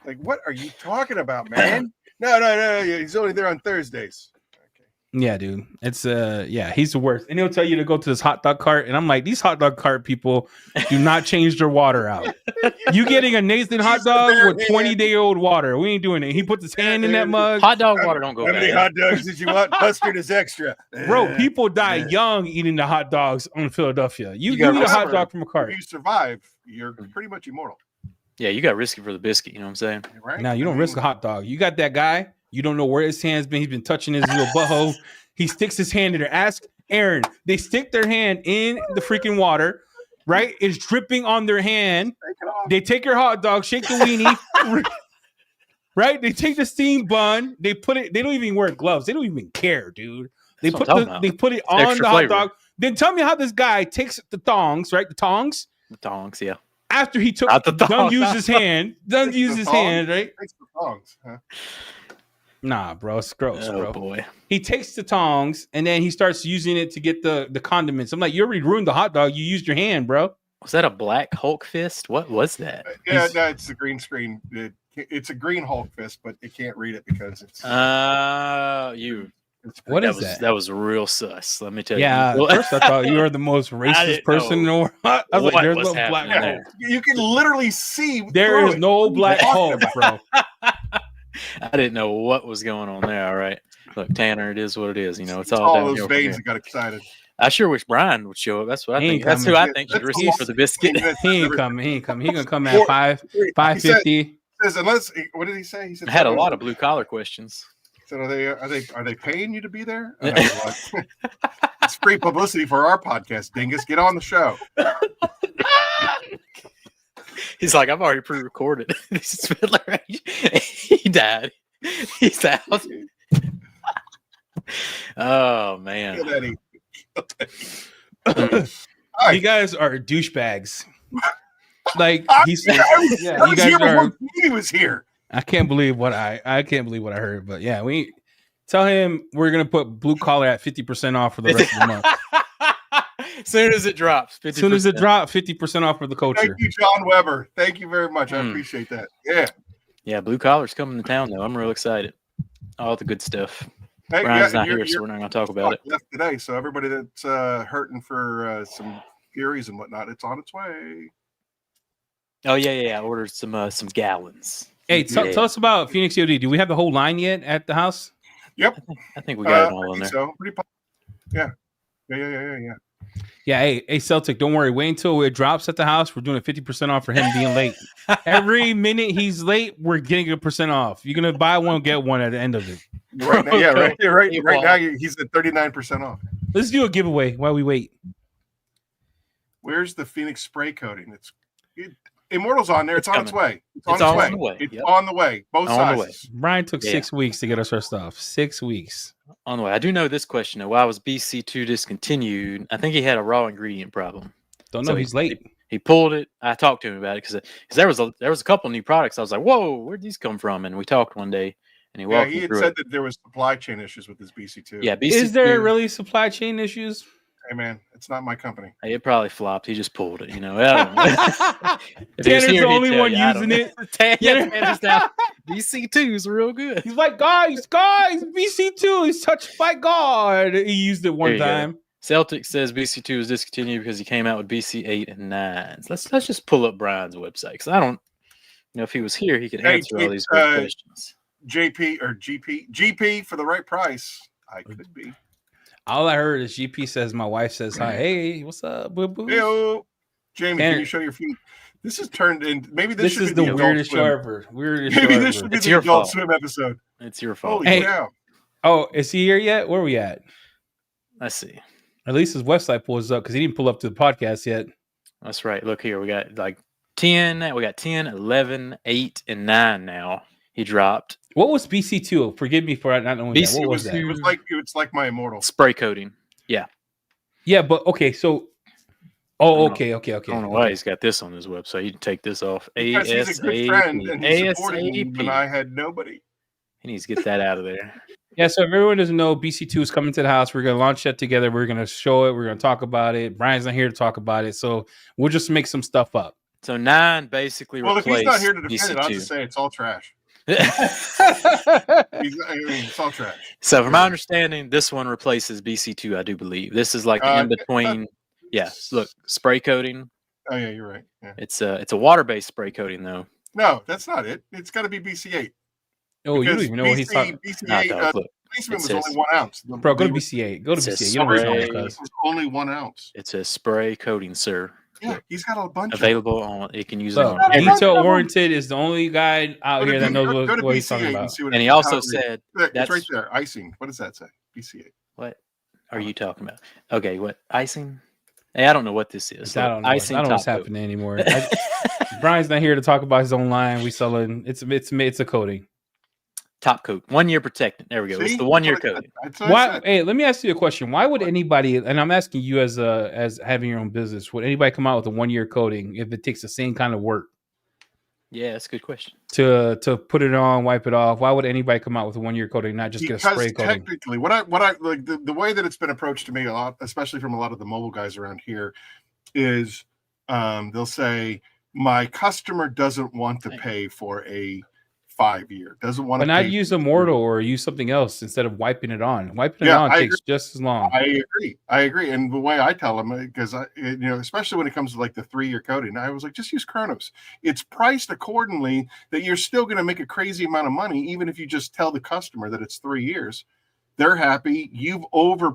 Like, what are you talking about, man? No. He's only there on Thursdays. Yeah, dude. It's he's the worst. And he'll tell you to go to this hot dog cart. And I'm like, these hot dog cart people do not change their water out. You getting a Nathan hot dog with 20-day-old water. We ain't doing it. He puts his hand in that mug. Hot dog water don't go bad. How many hot dogs did you want? Mustard is extra. Bro, people die young eating the hot dogs on Philadelphia. You eat a hot dog from a cart. If you survive, you're pretty much immortal. Yeah, you got to risk it for the biscuit. You know what I'm saying? Right? Now, you don't risk a hot dog. You got that guy. You don't know where his hand's been. He's been touching his little butthole. He sticks his hand in there. Ask Aaron. They stick their hand in the freaking water, right? It's dripping on their hand. They take your hot dog, shake the weenie, right? They take the steam bun. They put it. They don't even wear gloves. They don't even care, dude. They put it on the hot dog. Then tell me how this guy takes the thongs, right? The tongs, yeah. After he took, done use his hand, right? Takes the tongs, huh? Nah, bro, it's gross, bro. Oh boy. He takes the tongs and then he starts using it to get the condiments. I'm like, you already ruined the hot dog. You used your hand, bro. Was that a black Hulk fist? What was that? Yeah, no, it's the green screen. It's a green Hulk fist, but it can't read it because it's. What is that? That was real sus. Let me tell you. Yeah, at first I thought you were the most racist person in the world. I was like, there's no black Hulk. You can literally see. There is no black Hulk, bro. I didn't know what was going on there. All right. Look, Tanner, it is what it is. You know, it's all those veins that got excited. I sure wish Brian would show up. That's what I think. That's who I think should receive for the biscuit. He ain't coming. He gonna come at 5:50. Says unless what did he say? He said I had a lot of blue collar questions. So are they paying you to be there? It's free publicity for our podcast, Dingus. Get on the show. He's like, I've already pre-recorded. This is Fiddler. He died. He's out. Oh man. You guys are douchebags. Like you guys are. He was here. I can't believe what I heard. But yeah, we tell him we're gonna put blue collar at 50% off for the rest of the month. Soon as it drops, 50%. Soon as it drops, 50% off for the culture. Thank you, John Weber. Thank you very much. I appreciate that. Yeah, blue collar's coming to town though. I'm real excited. All the good stuff. Hey, Brian's not here, so we're not going to talk about it. Left today, so everybody that's hurting for some Furies and whatnot, it's on its way. Oh yeah. I ordered some gallons. Hey, tell us about Phoenix E.O.D. Do we have the whole line yet at the house? Yep, I think we got it all in there. So pretty. Yeah. Yeah, hey, Celtic, don't worry. Wait until it drops at the house. We're doing a 50% off for him being late. Every minute he's late, we're getting a % off. You're gonna buy one, get one at the end of it. Right now, right now he's at 39% off. Let's do a giveaway while we wait. Where's the Phoenix spray coating? Immortal's on there. It's on its way. It's on the way. It's on the way. Both sizes. Brian took 6 weeks to get us our stuff. 6 weeks. On the way. I do know this question though. Why was BC2 discontinued? I think he had a raw ingredient problem. Don't know. He's late. He pulled it. I talked to him about it because there was a couple new products. I was like, whoa, where'd these come from? And we talked one day. And he had said that there was supply chain issues with his BC2. Yeah, BC2. Is there really supply chain issues? Hey man, it's not my company. It probably flopped. He just pulled it, I don't know. Tanner's the only one using it. Tanner's now BC2 is real good. He's like, guys, BC2 is touched by God. He used it one time. Celtic says BC2 is discontinued because he came out with BC8 and 9. So let's just pull up Brian's website because I don't know if he was here, he could answer all these good questions. JP or GP for the right price. I could be. All I heard is GP says my wife says hi. Hey, what's up, boo boo? Hey, Jamie, can you show your feet? This is turned in. Maybe this is the weirdest show ever. Maybe this should be the Adult Swim episode. It's your fault. Holy cow. Oh, is he here yet? Where are we at? Let's see. At least his website pulls up because he didn't pull up to the podcast yet. That's right. Look here. We got like 10. We got 10, 11, 8, and 9 now. He dropped. What was BC2? Forgive me for not knowing that. What was that? It's like my Immortal. Spray coating. Yeah. Yeah, but okay, so okay. I don't know why he's got this on his website. He'd take this off. Because he's a good friend and he supported me when I had nobody. He needs to get that out of there. Yeah, so if everyone doesn't know, BC2 is coming to the house. We're going to launch that together. We're going to show it. We're going to talk about it. Brian's not here to talk about it, so we'll just make some stuff up. So 9 basically replaced if he's not here to defend BC2. it, I'll just say it's all trash. It's all trash. So from my understanding, this one replaces BC2, I do believe. This is like the in-between. Yeah, look, spray coating. Oh, yeah, you're right. Yeah. It's a water-based spray coating, though. No, that's not it. It's got to be BC8. Oh, you don't even know what he's talking about. BC8, policeman was only 1 ounce. Bro, go to BC8. Go to BC8. You don't know it's only 1 ounce. It's a spray coating, sir. Yeah, he's got a bunch available on. You can use it on. Detail oriented is the only guy out here that knows what he's talking about. And he also said that's right there. Icing. What does that say? BC8. What are you talking about? Okay, what icing? Hey, I don't know what this is. I don't know. Icing. I don't know what's happening anymore. Brian's not here to talk about his own line. We selling. It's a coating. Top coat, 1 year protectant. There we go. It's the 1 year coating. Why? Hey, let me ask you a question. Why would anybody? And I'm asking you as having your own business. Would anybody come out with a 1 year coating if it takes the same kind of work? Yeah, that's a good question. To put it on, wipe it off. Why would anybody come out with a 1 year coating, not just get a spray coating? Technically, what I like the way that it's been approached to me a lot, especially from a lot of the mobile guys around here, is they'll say my customer doesn't want to pay for a 5 year, doesn't want to. But I use Immortal or use something else instead of wiping it on. Wiping it on takes just as long. I agree. And the way I tell them, because especially when it comes to like the 3 year coating, I was like, just use Kronos. It's priced accordingly that you're still going to make a crazy amount of money, even if you just tell the customer that it's 3 years. They're happy. You've over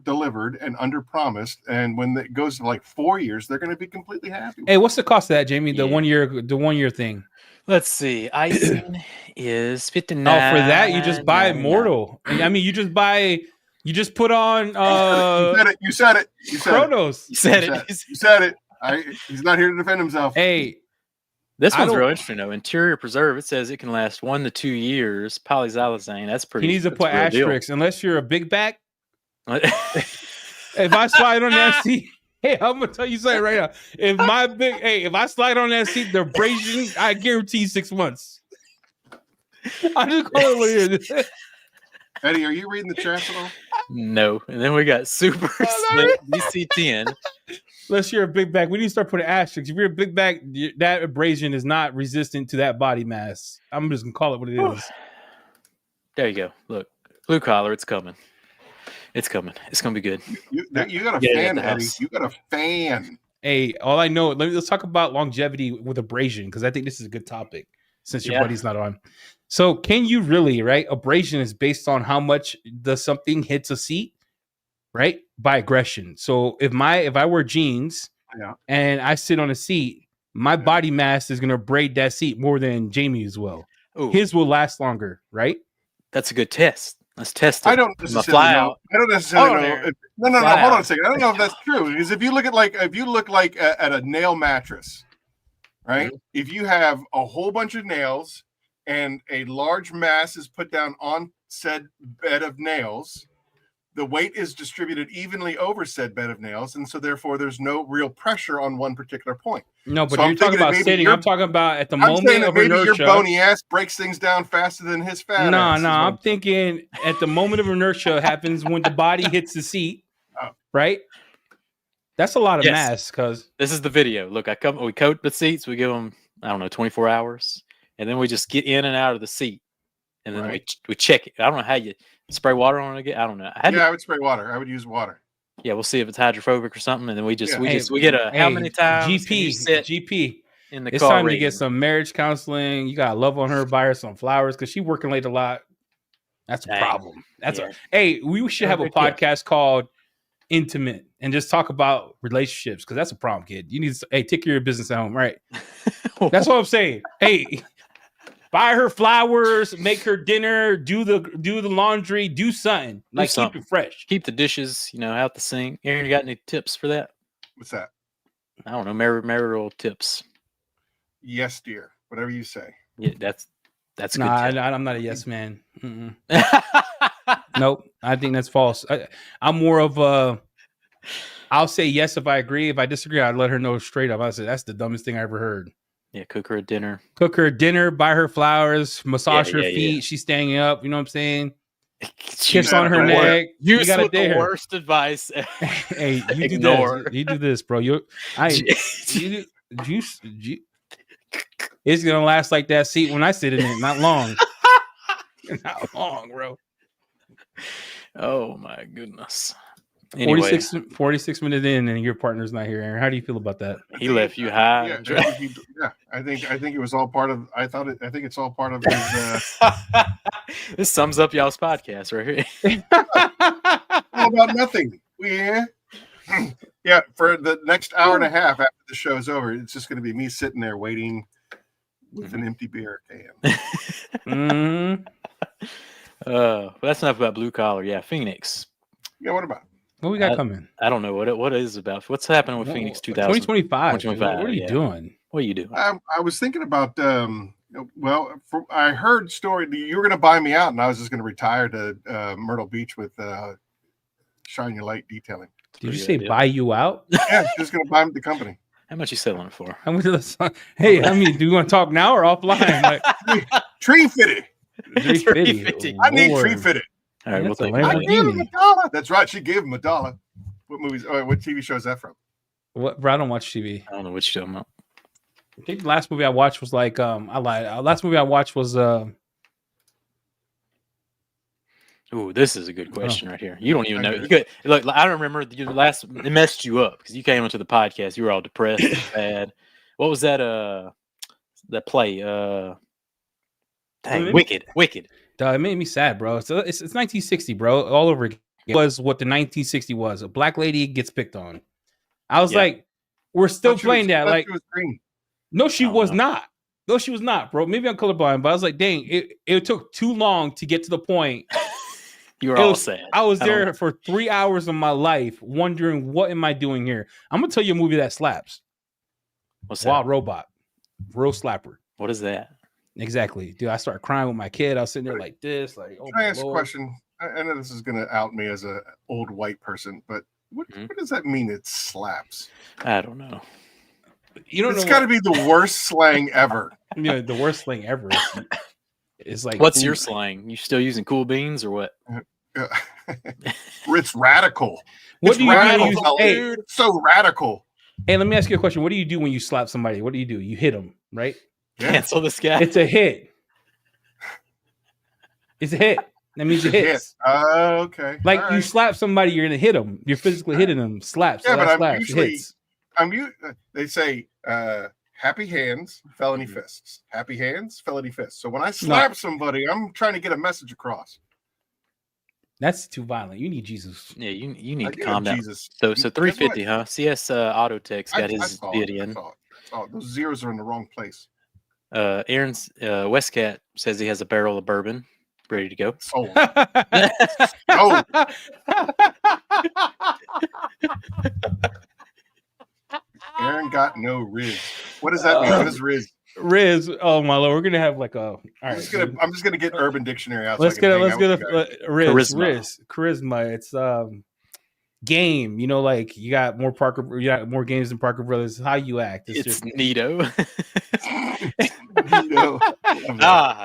delivered and under promised, and when it goes to like 4 years, they're going to be completely happy. Hey, what's the cost of that, Jamie? The 1 year thing. Let's see. Icing is $59. Oh, for that you just buy Immortal. I mean, you just put on. You said it. Kronos. You said it. He's not here to defend himself. Hey. This one's real interesting, though. Interior preserve. It says it can last 1 to 2 years. Polyxylazine. That's pretty. He needs to put asterisks unless you're a big back. If I slide on that seat, hey, I'm gonna tell you something right now. If I slide on that seat, the abrasion, I guarantee 6 months. I just call it what it is. Eddie, are you reading the chat at all? No. And then we got Super Slick DC10. Unless you're a big back, we need to start putting asterisks. If you're a big back, that abrasion is not resistant to that body mass. I'm just gonna call it what it is. There you go. Look, blue collar, it's coming. It's coming. It's gonna be good. You got a fan, Eddie. You got a fan. Hey, all I know. Let's talk about longevity with abrasion because I think this is a good topic since your buddy's not on. So, can you really, right? Abrasion is based on how much something hits a seat, right? By aggression. So, if I wear jeans and I sit on a seat, my body mass is going to abrade that seat more than Jamie's will. Ooh. His will last longer, right? That's a good test. Let's test it. I don't necessarily know. No. Hold on a second. I don't know if that's true. Because if you look at a nail mattress, right? Mm-hmm. If you have a whole bunch of nails and a large mass is put down on said bed of nails, the weight is distributed evenly over said bed of nails, and so therefore there's no real pressure on one particular point. No, but you're talking about sitting. I'm talking about at the moment of maybe inertia. Your bony ass breaks things down faster than his fat ass. No, I'm thinking at the moment of inertia happens when the body hits the seat, right? That's a lot of mass. Because this is the video. Look, we coat the seats. We give them 24 hours. and then we just get in and out of the seat, and then we check it. I don't know how you spray water on it again. I don't know. I would spray water. I would use water. Yeah, we'll see if it's hydrophobic or something, and then we get a how many times GP in the it's car time to get some marriage counseling. You gotta love on her, buy her some flowers because she's working late a lot. That's a problem. We should have a podcast called Intimate and just talk about relationships because that's a problem, kid. You need to take care of your business at home, right? That's what I'm saying. Hey, buy her flowers, make her dinner, do the laundry, do something. Like keep it fresh. Keep the dishes, out the sink. Aaron, you got any tips for that? What's that? I don't know, marital tips. Yes, dear. Whatever you say. Yeah, that's good. I'm not a yes man. Nope. I think that's false. I'm more of a. I'll say yes if I agree. If I disagree, I'd let her know straight up. I say that's the dumbest thing I ever heard. Yeah, cook her a dinner. Buy her flowers, massage her feet. Yeah. She's standing up. You know what I'm saying? Kiss on her neck. You got the worst advice. Hey, you do this. You do this, bro. It's gonna last like that seat when I sit in it. Not long. Not long, bro. Oh my goodness. Anyway. 46 minutes in and your partner's not here, Aaron. How do you feel about that? He left you high. I think it was all part of. I think it's all part of his. This sums up y'all's podcast right here. All about nothing. Yeah. For the next hour and a half after the show's over, it's just going to be me sitting there waiting with an empty beer can. Well, that's enough about blue collar. Yeah, Phoenix. Yeah, what about? What we got coming? I don't know what it is about. What's happening with Phoenix 2025? What are you doing? What are you doing? I was thinking about. I heard story. You were going to buy me out, and I was just going to retire to Myrtle Beach with Shine Your Light Detailing. Did you say buy you out? Yeah, just going to buy the company. How much you selling it for? Hey, do you want to talk now or offline? Like, tree fitted. I need Lord. tree fitted. All right, I gave him $1. That's right. She gave him $1. What movies? What TV show is that from? What? Bro, I don't watch TV. I don't know what you're talking about. I think the last movie I watched was I lied. Last movie I watched was Ooh, this is a good question right here. You don't even know. Look, I don't remember it messed you up because you came into the podcast. You were all depressed and bad. What was that? That play? Dang, Wicked. It made me sad, bro. So it's 1960, bro. All over again. It was what the 1960 was. A black lady gets picked on. I was like, we're still playing that. Like, no, she was not. No, she was not, bro. Maybe I'm colorblind, but I was like, dang, it took too long to get to the point. You were all sad. I was there for 3 hours of my life wondering, what am I doing here? I'm going to tell you a movie that slaps. What's that? Wild Robot. Real slapper. What is that? Exactly. Dude, I started crying with my kid. I was sitting there like this. Like, Can I ask a question? I know this is going to out me as an old white person, but what does that mean, it slaps? I don't know. It's got to be the worst slang ever. The worst slang ever. It's like, what's your slang? You still using cool beans or what? It's radical. What do you use? Hey, it's so radical. Hey, let me ask you a question. What do you do when you slap somebody? What do? You hit them, right? Yeah. Cancel this guy. It's a hit. It's a hit. That means it hits. Okay. Like you slap somebody, you're gonna hit them. You're physically hitting them. Slaps. Yeah, but I'm usually. They say happy hands, felony fists. Happy hands, felony fists. So when I slap somebody, I'm trying to get a message across. That's too violent. You need Jesus. Yeah, you need to calm down. So 350, huh? CS Autotex got his bid in. Those zeros are in the wrong place. Aaron's Westcat says he has a barrel of bourbon ready to go. Sold. Aaron got no Riz. What does that mean? What is Riz? Riz. Oh my Lord, we're gonna have like a. All right, I'm just gonna get Urban Dictionary out. Let's get a Riz. Charisma. It's game. Like you got more Parker. You got more games than Parker Brothers. How you act? It's Nito. Nito.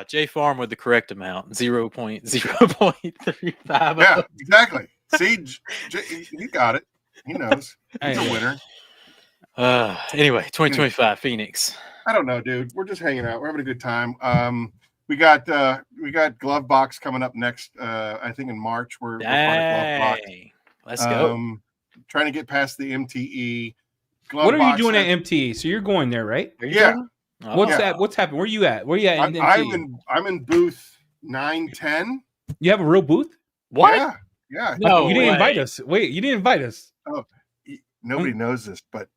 J Farm with the correct amount. 0.035. Yeah, exactly. See, he got it. He knows. He's a winner. Anyway, 2025 Phoenix. I don't know, dude. We're just hanging out. We're having a good time. We got Glove Box coming up next. I think in March. We're part of Glove Box. Let's go. Trying to get past the MTE. What are you doing at MTE? So you're going there, right? Yeah. What's that? What's happening? Where you at? Where you at? I'm in booth 910. You have a real booth? What? Yeah. No, you didn't invite us. Wait, you didn't invite us. Oh, nobody knows this, but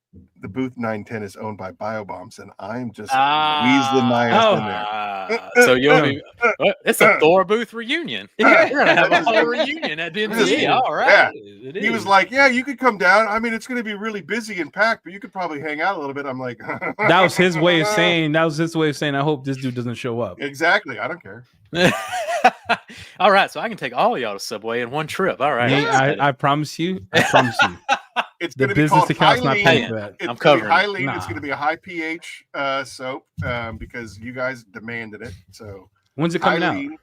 the booth 910 is owned by BioBombs, and I'm just weaseling my ass in there. So you'll be. It's a Thor booth reunion. Yeah, we're gonna have a whole reunion at the MTE. All right. Yeah. He was like, "Yeah, you could come down. I mean, it's going to be really busy and packed, but you could probably hang out a little bit." I'm like, that was his way of saying. That was his way of saying, "I hope this dude doesn't show up." Exactly. I don't care. All right, so I can take all of y'all to Subway in one trip. All right. Hey, I promise you. I promise you. It's going to be called account's not paying for that. I'm covering. It's going to be a high pH soap because you guys demanded it. So when's it coming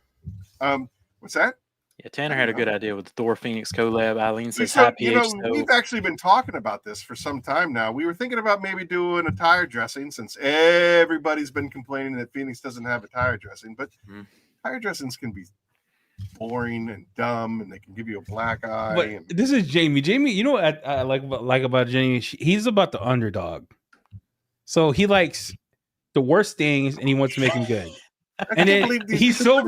out? What's that? Yeah, Tanner had a good idea with the Thor Phoenix collab. Eileen says high pH soap. We've actually been talking about this for some time now. We were thinking about maybe doing a tire dressing since everybody's been complaining that Phoenix doesn't have a tire dressing, but tire dressings can be boring and dumb, and they can give you a black eye. But this is Jamie. Jamie, you know what I like about Jamie? He's about the underdog. So he likes the worst things, and he wants to make them good. And then he's so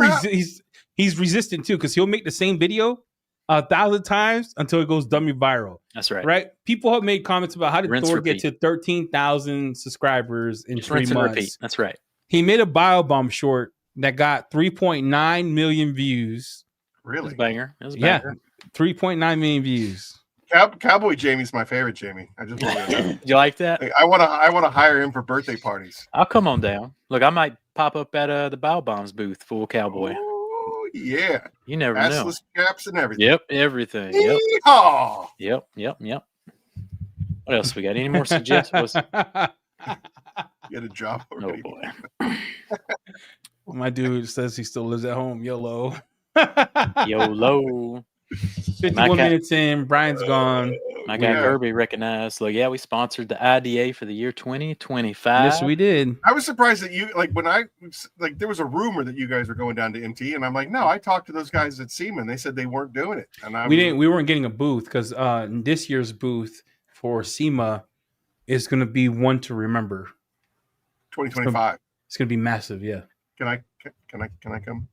he's resistant too, because he'll make the same video 1,000 times until it goes dummy viral. That's right. Right? People have made comments about how did Thor get to 13,000 subscribers in 3 months. Repeat. That's right. He made a BioBomb short that got 3.9 million views. Really? It was a banger. 3.9 million views. Cowboy Jamie's my favorite Jamie. I just you like that? I want to hire him for birthday parties. I'll come on down. Look, I might pop up at the BioBombs booth, full cowboy. Oh yeah. You never know. Assless caps and everything. Yep, everything. Yeehaw! Yep. What else we got? Any more suggestions? Get a job already. Oh boy. My dude says he still lives at home. YOLO. 51 minutes in. Brian's gone. My guy Kirby recognized. Like, we sponsored the IDA for the year 2025. Yes, we did. I was surprised that you when there was a rumor that you guys were going down to MT, and I'm like, no, I talked to those guys at Seaman. They said they weren't doing it, and we weren't getting a booth because this year's booth for SEMA is going to be one to remember. 2025. It's going to be massive. Yeah. Can I come?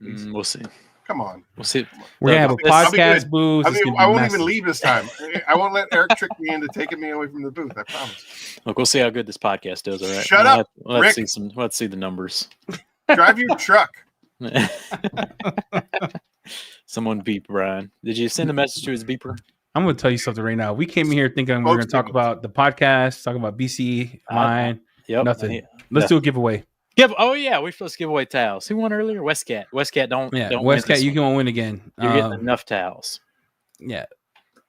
We'll see. Come on. We'll see. We're going to have a podcast booth. I won't even leave this time. I won't let Eric trick me into taking me away from the booth. I promise. Look, we'll see how good this podcast does. All right. Shut up. Let's see the numbers. Drive your truck. Someone beep Brian. Did you send a message to his beeper? I'm going to tell you something right now. We came here thinking we were going to talk about the podcast, talk about BC, mine. Nothing. Let's do a giveaway. Oh yeah, we're supposed to give away towels. Who won earlier? Westcat. Don't Westcat, you can win again. You're getting enough towels. Yeah.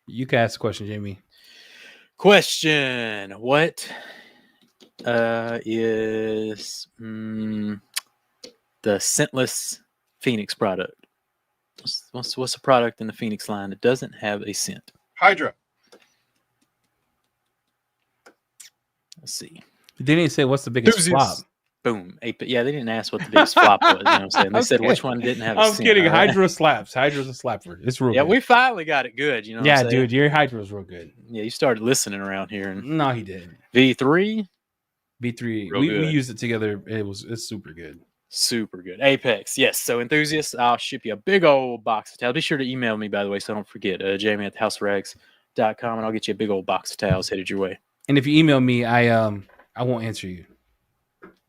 You can ask the question, Jamie. Question. What is the scentless Phoenix product? What's a product in the Phoenix line that doesn't have a scent? Hydra. Let's see. They didn't say what's the biggest flop. Boom. Yeah, they didn't ask what the biggest flop was. You know what I'm saying? They said which one didn't have a scent. I'm kidding. Right? Hydra slaps. Hydra's a slapper. It's real good. We finally got it good. You know what I'm saying? Dude, your Hydra's real good. Yeah, you started listening around here. No, he didn't. V3? V3. We used it together. It's super good. Super good. Apex. Yes. So enthusiasts, I'll ship you a big old box of towels. Be sure to email me, by the way, so don't forget. Jamie at thehouserags.com, and I'll get you a big old box of towels headed your way. And if you email me, I won't answer you.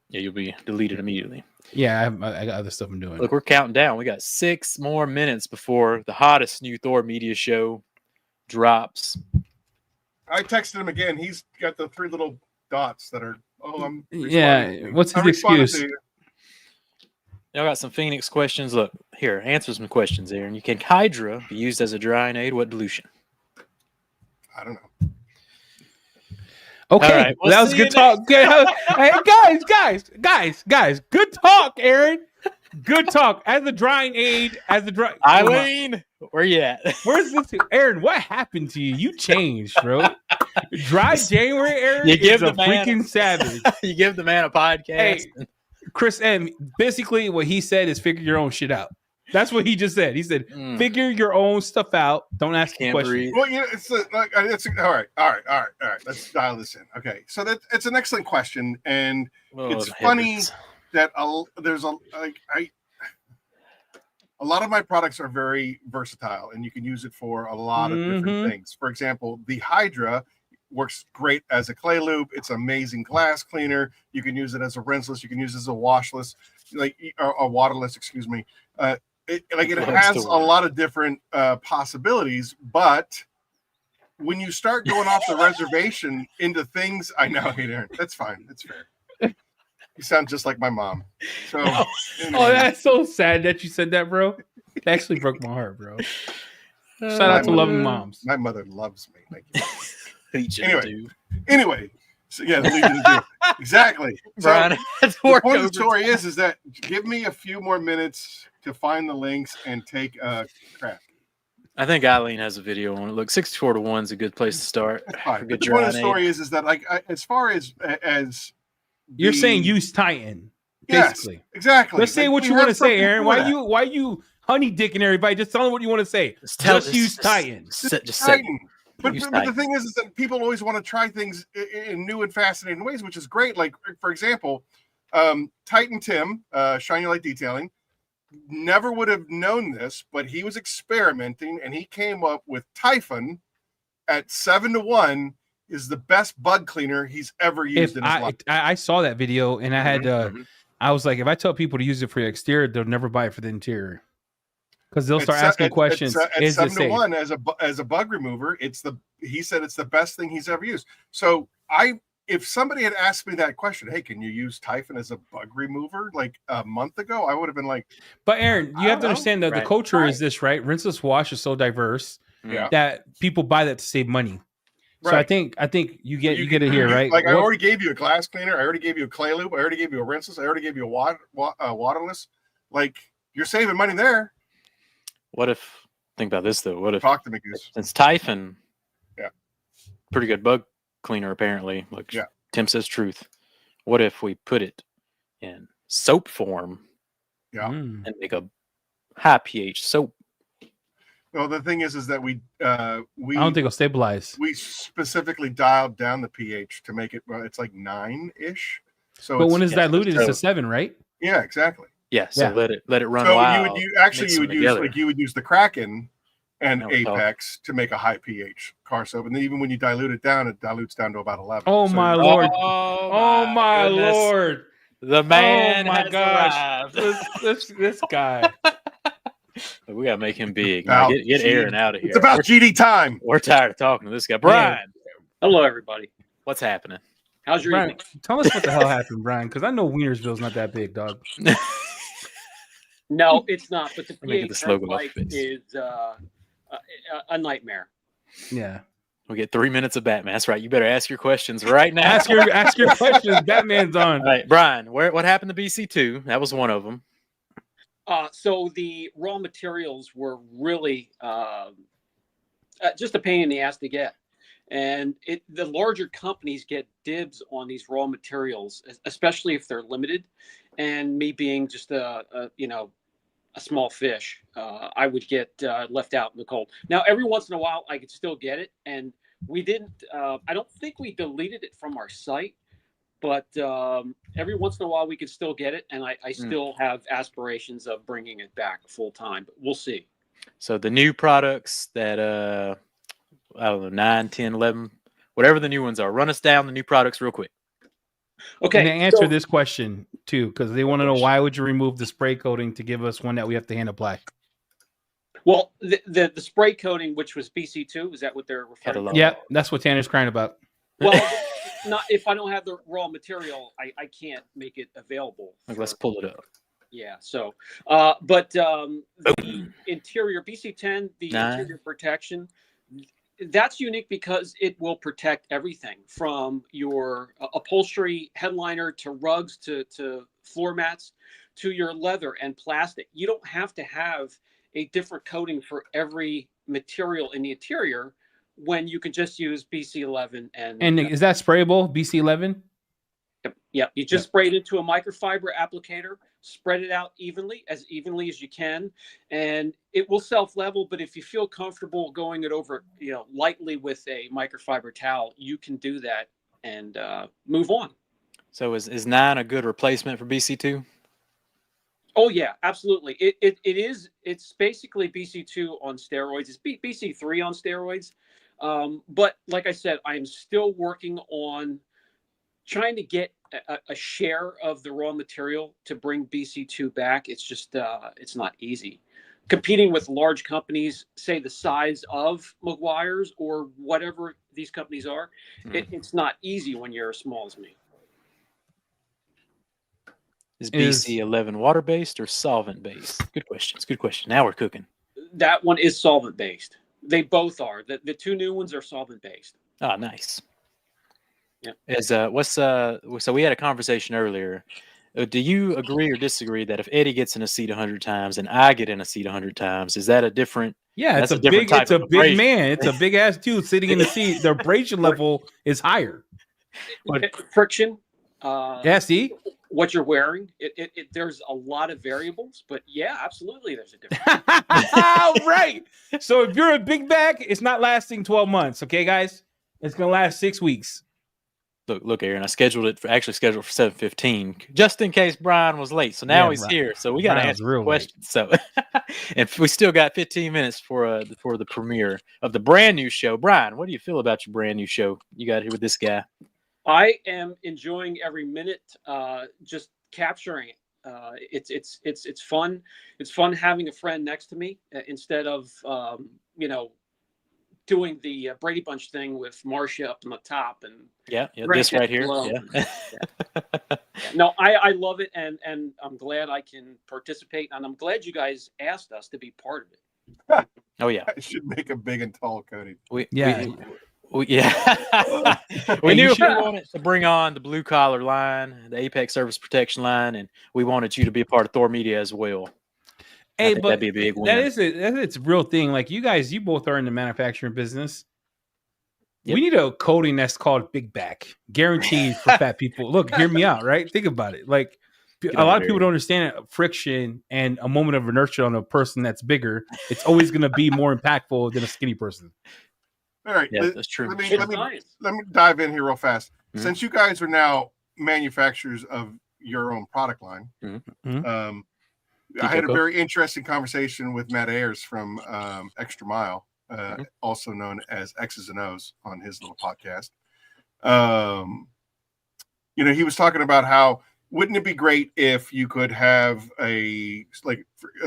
Yeah, you'll be deleted immediately. Yeah, I got other stuff I'm doing. Look, we're counting down. We got 6 more minutes before the hottest new Thor media show drops. I texted him again. He's got the 3 little dots that are, I'm what's his excuse? Y'all got some Phoenix questions. Look, here, answer some questions, Aaron. You can Hydra be used as a drying aid? What dilution? I don't know. Okay, right, that was good talk. Hey, guys, good talk, Aaron. Good talk. As a drying aid, Eileen, where you at? Where's this? Aaron, what happened to you? You changed, bro. Dry January, Aaron, You give is the man freaking savage. You give the man a podcast. Hey, Chris M, basically what he said is figure your own shit out. That's what he just said. He said, figure your own stuff out. Don't ask the question. Well, it's all right. Let's dial this in. Okay. So it's an excellent question. And it's funny that there's a lot of my products are very versatile and you can use it for a lot of different things. For example, the Hydra works great as a clay lube. It's amazing glass cleaner. You can use it as a rinseless. You can use it as a washless, or waterless, excuse me. It has a lot of different possibilities, but when you start going off the reservation into things, I know, hey, Aaron, that's fine. That's fair. You sound just like my mom. So, oh, that's so sad that you said that, bro. It actually broke my heart, bro. Shout out to loving moms. My mother loves me. Thank you. Anyway, so yeah, the Legion of Doom. Exactly. Brian, so the point of the story is that give me a few more minutes to find the links and take crap. I think Eileen has a video on it. Look, 64-1 is a good place to start. The point of the story is that as far as you're saying use Titan, basically. Yes, exactly. Let's say what you want to say, Aaron. Why you honey dicking everybody? Just tell them what you want to say. Just use Titan. Just Titan. But the thing is that people always want to try things in new and fascinating ways, which is great. Like, for example, Titan Tim, Shiny Light Detailing, never would have known this, but he was experimenting and he came up with Typhon at 7-1 is the best bug cleaner he's ever used in his life. I saw that video and I had I was like, if I tell people to use it for the exterior, they'll never buy it for the interior. Because they'll start asking questions. At 7-1 as a bug remover, he said it's the best thing he's ever used. So if somebody had asked me that question, hey, can you use Typhon as a bug remover like a month ago? I would have been like, but Aaron, you have to understand that the culture is this, right? Rinseless wash is so diverse that people buy that to save money. So I think you get it here, right? Like I already gave you a glass cleaner, I already gave you a clay lube, I already gave you a rinseless, I already gave you a waterless. Like you're saving money there. What if? Think about this though. What if? Talk to me, Goose. Since Typhon, pretty good bug cleaner apparently. Like Tim says, truth. What if we put it in soap form? Yeah, and make a high pH soap. Well, the thing is that we I don't think it'll stabilize. We specifically dialed down the pH to make it. It's like 9-ish. So, but when it's diluted, it's a 7, right? Yeah, exactly. Yeah, so let it run so wild. You would use the Kraken and Apex to make a high pH car soap, and then even when you dilute it down, it dilutes down to about 11. Oh my lord! Oh my lord! The man! Oh my gosh! This guy. We gotta make him big. Get Aaron out of here. It's about GD time. We're tired of talking to this guy, Brian. Hello, everybody. What's happening? How's your evening? Tell us what the hell happened, Brian, because I know Wienersville's not that big, dog. No, it's not. But the pH life is a nightmare. Yeah. We'll get 3 minutes of Batman. That's right. You better ask your questions right now. ask your questions. Batman's on. All right, Brian. What happened to BC2? That was one of them. So the raw materials were really just a pain in the ass to get. And the larger companies get dibs on these raw materials, especially if they're limited. And me being just a small fish, I would get left out in the cold. Now, every once in a while, I could still get it. And we didn't, I don't think we deleted it from our site, but every once in a while we could still get it. And I still have aspirations of bringing it back full time, but we'll see. So the new products that, I don't know, 9, 10, 11, whatever the new ones are, run us down the new products real quick. Okay. And to answer this question too, because they want to know why would you remove the spray coating to give us one that we have to hand apply? Well, the spray coating, which was BC2, is that what they're referring to? Yeah, that's what Tanner's crying about. Well, not if I don't have the raw material, I can't make it available. Let's pull it up. Yeah. So, but the interior BC10, the interior protection, that's unique because it will protect everything from your upholstery, headliner to rugs to floor mats. to your leather and plastic. You don't have to have a different coating for every material in the interior when you can just use BC11 and is that sprayable BC11? Yep. You just spray it into a microfiber applicator, spread it out evenly as you can, and it will self-level. But if you feel comfortable going it over, lightly with a microfiber towel, you can do that and move on. So is 9 a good replacement for BC2? Oh yeah, absolutely. It is. It's basically BC2 on steroids. It's BC3 on steroids. But like I said, I am still working on trying to get a share of the raw material to bring BC2 back. It's just it's not easy. Competing with large companies, say the size of McGuire's or whatever these companies are, it's not easy when you're as small as me. Is BC11 water-based or solvent-based? Good question. It's a good question. Now we're cooking. That one is solvent-based. They both are. The two new ones are solvent-based. Oh, nice. Yeah. So we had a conversation earlier. Do you agree or disagree that if Eddie gets in a seat 100 times and I get in a seat 100 times, is that a different? Yeah, it's a big man. It's a big ass dude sitting in the seat. The abrasion level is higher. Friction. Yeah, see what you're wearing. There's a lot of variables, but yeah, absolutely, there's a difference. Right. So if you're a big bag, it's not lasting 12 months. Okay, guys, it's gonna last 6 weeks. Look, Aaron. I scheduled it for 7:15, just in case Brian was late. So now he's here. So we got to answer real questions. So, and we still got 15 minutes for the premiere of the brand new show. Brian, what do you feel about your brand new show you got here with this guy? I am enjoying every minute, just capturing it. It's fun. It's fun having a friend next to me instead of doing the Brady Bunch thing with Marcia up on the top and this right here. Yeah. No, I love it, and I'm glad I can participate, and I'm glad you guys asked us to be part of it. Oh yeah, I should make a big and tall, Cody. We knew we wanted to bring on the blue collar line, the Apex Service Protection line, and we wanted you to be a part of Thor Media as well. Hey, but that'd be a big win. It's a real thing. Like you both are in the manufacturing business. Yep. We need a coating that's called Big Back, guaranteed for fat people. Look, hear me out, right? Think about it. Like a lot of people don't understand friction and a moment of inertia on a person that's bigger. It's always going to be more impactful than a skinny person. All right, yeah, that's true. Let me dive in here real fast. Mm-hmm. Since you guys are now manufacturers of your own product line, I had a very interesting conversation with Matt Ayers from Extra Mile, also known as X's and O's, on his little podcast. He was talking about how wouldn't it be great if you could have a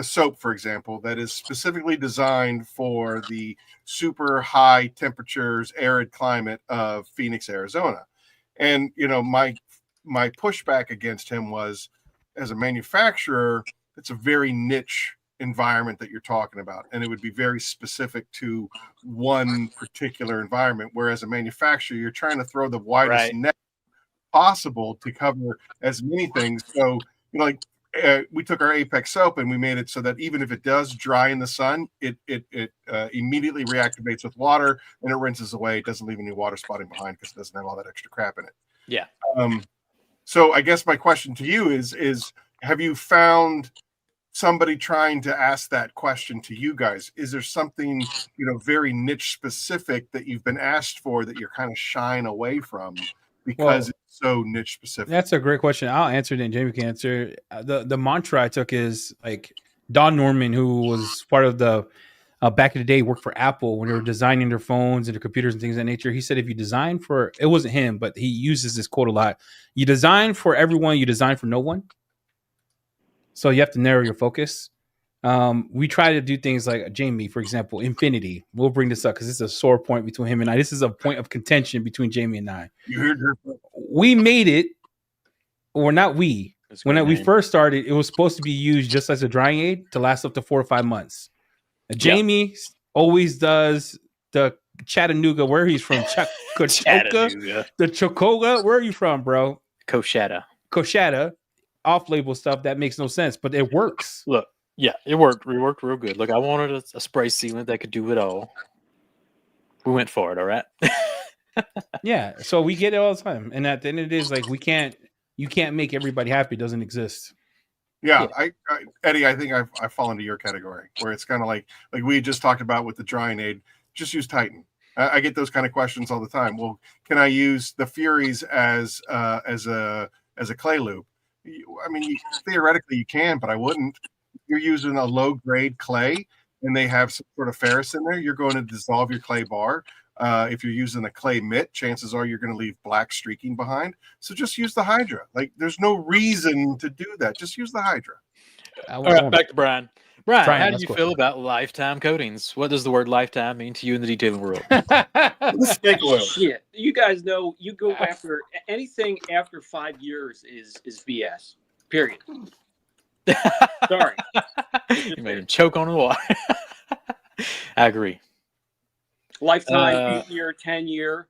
soap, for example, that is specifically designed for the super high temperatures, arid climate of Phoenix, Arizona. And, my pushback against him was, as a manufacturer, it's a very niche environment that you're talking about, and it would be very specific to one particular environment. Whereas a manufacturer, you're trying to throw the widest net possible to cover as many things. So, we took our Apex soap and we made it so that even if it does dry in the sun, it immediately reactivates with water and it rinses away. It doesn't leave any water spotting behind because it doesn't have all that extra crap in it. Yeah. So I guess my question to you is have you found somebody trying to ask that question to you guys? Is there something, very niche specific that you've been asked for that you're kind of shying away from because it's so niche specific? That's a great question. I'll answer it and Jamie can answer. The mantra I took is like Don Norman, who was part of the back in the day, worked for Apple when they were designing their phones and their computers and things of that nature. He said, if you design for, it wasn't him, but he uses this quote a lot. You design for everyone, you design for no one. So you have to narrow your focus. We try to do things like Jamie, for example, Infinity. We'll bring this up because it's a sore point between him and I. This is a point of contention between Jamie and I. You heard her. We made it, or not we. When we first started, it was supposed to be used just as a drying aid to last up to 4 or 5 months. Jamie always does the Chattanooga, where he's from, the Chocoga. Where are you from, bro? Coshada. off-label stuff that makes no sense, but it works. Look, yeah, it worked. It worked real good. Look, I wanted a spray sealant that could do it all. We went for it. All right. Yeah, so we get it all the time, and at the end of it is like you can't make everybody happy. It doesn't exist. Yeah, I Eddie, I think I fall into your category where it's kind of like we just talked about with the drying aid. Just use Titan. I get those kind of questions all the time. Well, can I use the Furies as a clay loop? I mean, theoretically you can, but I wouldn't. You're using a low grade clay, and they have some sort of ferrous in there. You're going to dissolve your clay bar. If you're using a clay mitt, chances are you're going to leave black streaking behind. So just use the Hydra. Like, there's no reason to do that. Just use the Hydra. All right, back to Brian. Brian, how do you feel about lifetime coatings? What does the word lifetime mean to you in the detailing world? Shit, you guys know you go after anything after 5 years is BS. Period. Sorry, you made him choke on the water. I agree. Lifetime, 8-year, 10-year,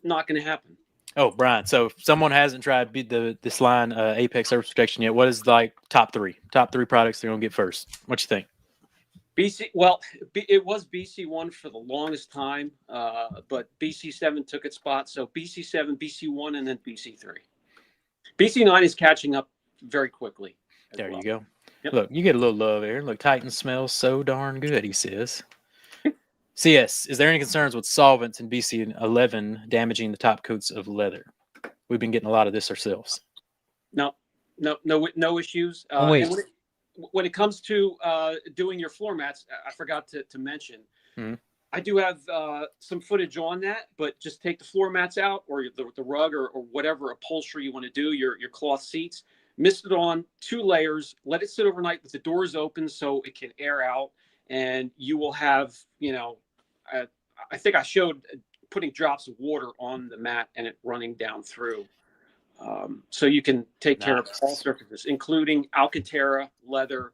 not going to happen. Oh, Brian. So if someone hasn't tried this line Apex Surface Protection yet, what is like top three products they're gonna get first? What you think? BC. Well, it was BC1 for the longest time, but BC7 took its spot. So BC7, BC1, and then BC3. BC9 is catching up very quickly. There you go. Yep. Look, you get a little love, Aaron. Look, Titan smells so darn good, he says. CS, is there any concerns with solvents in BC11 damaging the top coats of leather? We've been getting a lot of this ourselves. No issues. Wait. When it comes to doing your floor mats, I forgot to mention, I do have some footage on that, but just take the floor mats out or the rug or whatever upholstery you want to do, your cloth seats, mist it on 2 layers, let it sit overnight with the doors open so it can air out, and you will have, I think I showed putting drops of water on the mat and it running down through. So you can take care of all surfaces, including Alcantara, leather,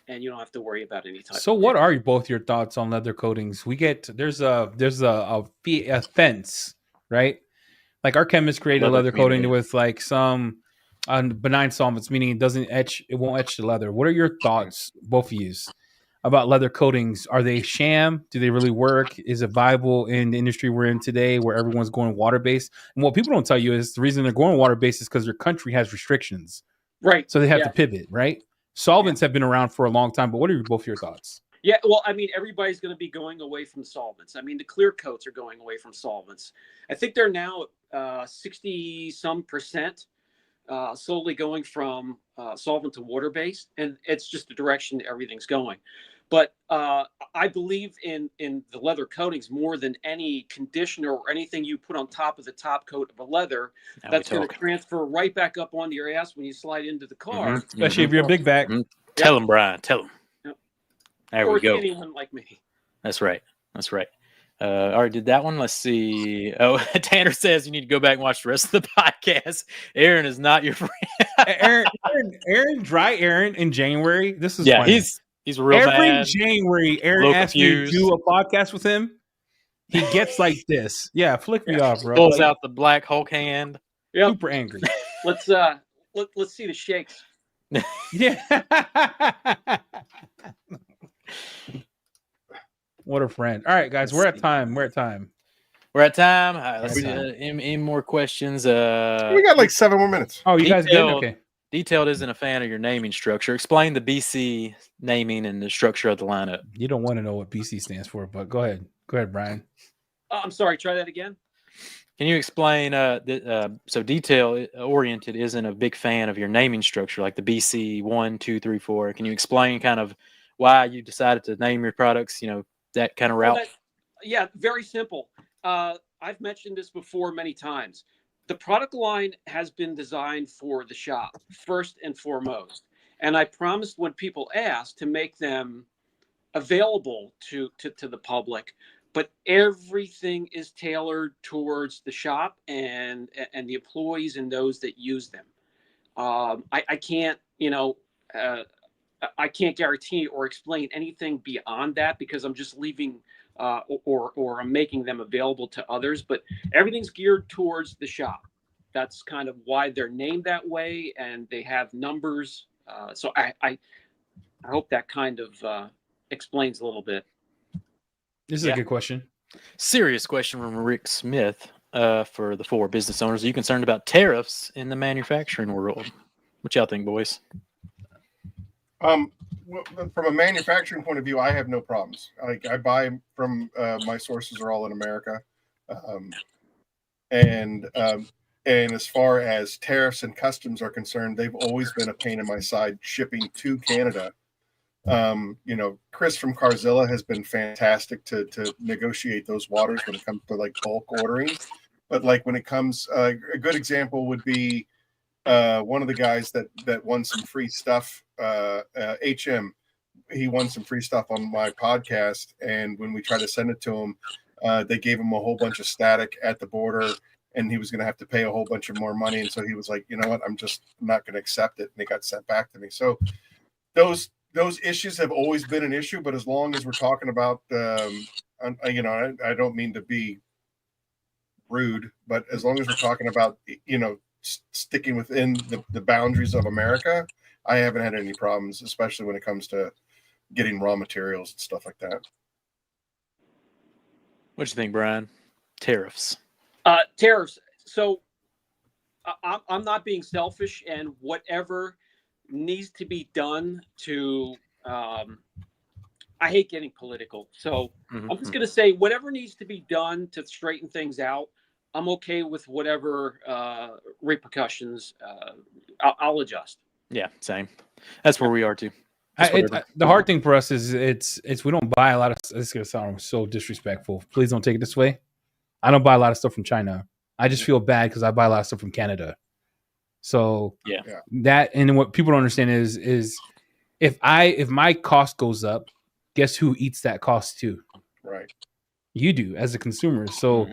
and you don't have to worry about any type. So what are both your thoughts on leather coatings? There's a fence, right? Like our chemist created a leather coating with like some benign solvents, meaning it won't etch the leather. What are your thoughts, both of you, about leather coatings? Are they sham? Do they really work? Is it viable in the industry we're in today where everyone's going water-based? And what people don't tell you is the reason they're going water-based is because their country has restrictions. Right. So they have to pivot, right? Solvents have been around for a long time, but what are both your thoughts? Yeah, well, I mean, everybody's going to be going away from solvents. I mean, the clear coats are going away from solvents. I think they're now 60-some%, slowly going from solvent to water-based, and it's just the direction everything's going. But I believe in the leather coatings more than any conditioner or anything you put on top of the top coat of a leather that's going to transfer right back up onto your ass when you slide into the car. Especially if you're a big bag. Tell him, Brian. Tell him. Yep. There or we go. Anyone like me. That's right. All right, did that one. Let's see. Oh, Tanner says you need to go back and watch the rest of the podcast. Aaron is not your friend. Aaron in January. This is funny. He's real every mad. January. Aaron asked me to do a podcast with him. He gets like this. Yeah, flick me off, bro. Pulls out the Black Hulk hand. Yep. Super angry. Let's see the shakes. Yeah. What a friend. All right, guys, we're at time. All right, let's see. Any more questions? We got like 7 more minutes. Oh, you guys good? Okay. Detailed isn't a fan of your naming structure. Explain the BC naming and the structure of the lineup. You don't want to know what BC stands for, but go ahead. Go ahead, Brian. I'm sorry. Try that again. Can you explain? So detail oriented isn't a big fan of your naming structure, like the BC 1, 2, 3, 4. Can you explain kind of why you decided to name your products? That kind of route. Yeah, very simple. I've mentioned this before many times. The product line has been designed for the shop first and foremost. And I promised when people asked to make them available to the public, but everything is tailored towards the shop and the employees and those that use them. I can't, I can't guarantee or explain anything beyond that because I'm just leaving or I'm making them available to others, but everything's geared towards the shop. that's kind of why they're named that way, and they have numbers. So I hope that kind of explains a little bit. This is a good question. Serious question from Rick Smith for the 4 business owners. Are you concerned about tariffs in the manufacturing world? What y'all think, boys? From a manufacturing point of view, I have no problems. I buy from my sources are all in America, and as far as tariffs and customs are concerned, they've always been a pain in my side shipping to Canada. Chris from Carzilla has been fantastic to negotiate those waters when it comes to like bulk ordering. But like when it comes, a good example would be one of the guys that won some free stuff, HM. He won some free stuff on my podcast, and when we tried to send it to him, they gave him a whole bunch of static at the border, and he was going to have to pay a whole bunch of more money. And so he was like, you know what, I'm just not going to accept it. And it got sent back to me. So those issues have always been an issue, but as long as we're talking about, I don't mean to be rude, but as long as we're talking about, sticking within the boundaries of America, I haven't had any problems, especially when it comes to getting raw materials and stuff like that. What do you think, Brian? Tariffs. Tariffs. So I'm not being selfish, and whatever needs to be done to I hate getting political, so I'm just going to say whatever needs to be done to straighten things out, I'm okay with whatever repercussions. I'll adjust. Yeah, same. That's where we are too. The hard thing for us is it's we don't buy a lot of. This is going to sound so disrespectful. Please don't take it this way. I don't buy a lot of stuff from China. I just feel bad because I buy a lot of stuff from Canada. So that, and what people don't understand is if my cost goes up, guess who eats that cost too? Right. You do as a consumer. So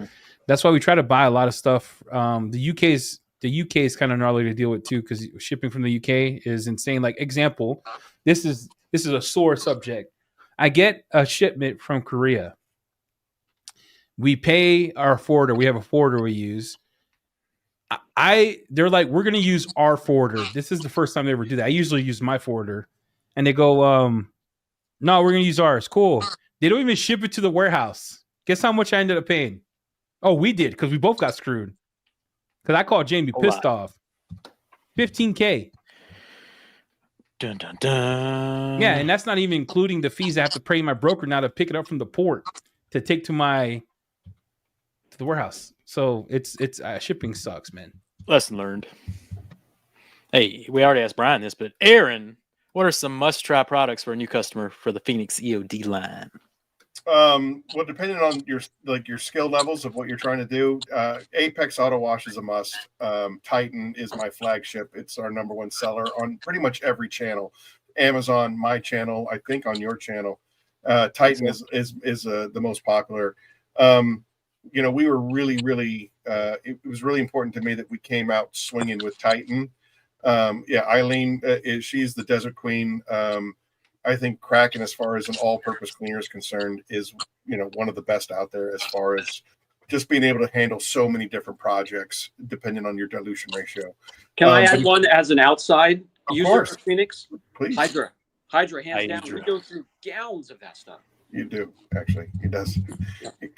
that's why we try to buy a lot of stuff. The UK is kind of gnarly to deal with too, because shipping from the UK is insane. Like example, this is a sore subject. I get a shipment from Korea. We pay our forwarder. We have a forwarder we use. They're like, we're going to use our forwarder. This is the first time they ever do that. I usually use my forwarder. And they go, no, we're going to use ours. Cool. They don't even ship it to the warehouse. Guess how much I ended up paying? Oh, we did, because we both got screwed. Because I called Jamie pissed off. $15K. Dun, dun, dun. Yeah, and that's not even including the fees I have to pay my broker now to pick it up from the port to take to the warehouse. So it's shipping sucks, man. Lesson learned. Hey, we already asked Brian this, but Aaron, what are some must-try products for a new customer for the Phoenix E.O.D line? Well, depending on your skill levels of what you're trying to do, Apex Auto Wash is a must. Titan is my flagship. It's our number one seller on pretty much every channel. Amazon, my channel, I think on your channel. Titan is the most popular. We were really, it was really important to me that we came out swinging with Titan. Eileen, she's the Desert Queen. I think Kraken, as far as an all-purpose cleaner is concerned, is one of the best out there as far as just being able to handle so many different projects depending on your dilution ratio. Can I add one as an outside user for Phoenix? Please. Hydra, hands down. We go through gallons of that stuff. You do, actually. He does.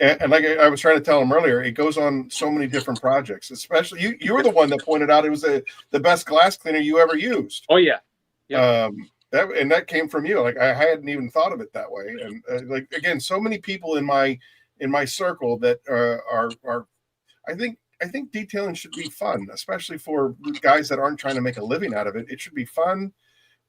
And like I was trying to tell him earlier, it goes on so many different projects. Especially you were the one that pointed out it was the best glass cleaner you ever used. Oh yeah. Yeah. That came from you. Like I hadn't even thought of it that way. And again, so many people in my circle that are I think detailing should be fun, especially for guys that aren't trying to make a living out of it. It should be fun,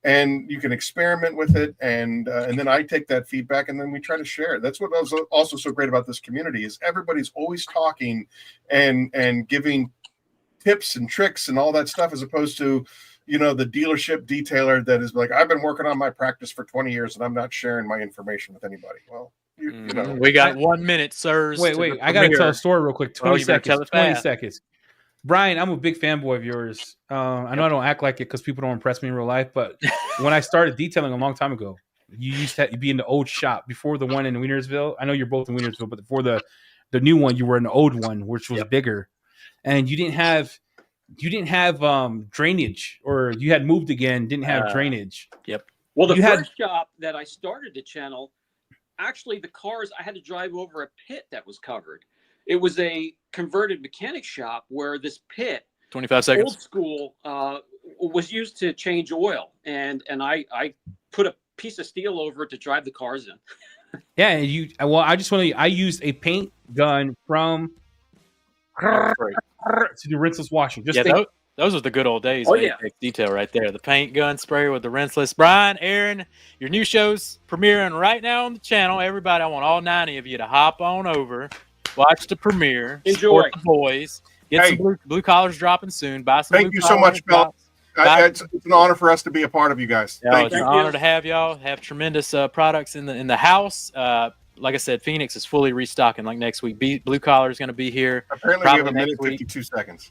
and you can experiment with it. And then I take that feedback and then we try to share it. That's what was also so great about this community is everybody's always talking and giving tips and tricks and all that stuff, as opposed to the dealership detailer that is like, I've been working on my practice for 20 years and I'm not sharing my information with anybody. Well, we got 1 minute, sirs. Wait. I got to tell a story real quick. 20 seconds. Brian, I'm a big fanboy of yours. I know I don't act like it because people don't impress me in real life, but when I started detailing a long time ago, you used to be in the old shop before the one in Wienersville. I know you're both in Wienersville, but before the new one, you were in the old one, which was bigger. And you didn't have you didn't have drainage, or you had moved again, didn't have drainage. Yep. Well, the first shop that I started the channel, actually the cars, I had to drive over a pit that was covered. It was a converted mechanic shop where this pit, 25 seconds, old school, was used to change oil, and I put a piece of steel over it to drive the cars in. Yeah, and I used a paint gun from to do rinseless washing. Those were the good old days. Oh, yeah. Detail right there. The paint gun sprayer with the rinseless. Brian, Aaron, your new show's premiering right now on the channel. Everybody, I want all 90 of you to hop on over, watch the premiere, support the boys, get some blue collars dropping soon. Buy some. Thank you so much, Bill. It's an honor for us to be a part of you guys. Thank you. It's an honor to have y'all. Have tremendous products in the house. Like I said, Phoenix is fully restocking. Like next week, blue collar is going to be here. Apparently, we have a minute 52 seconds.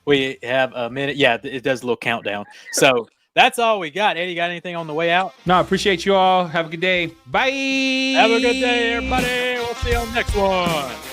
We have a minute. Yeah, it does a little countdown. So that's all we got. Eddie, got anything on the way out? No, appreciate you all. Have a good day. Bye. Have a good day, everybody. We'll see you on the next one.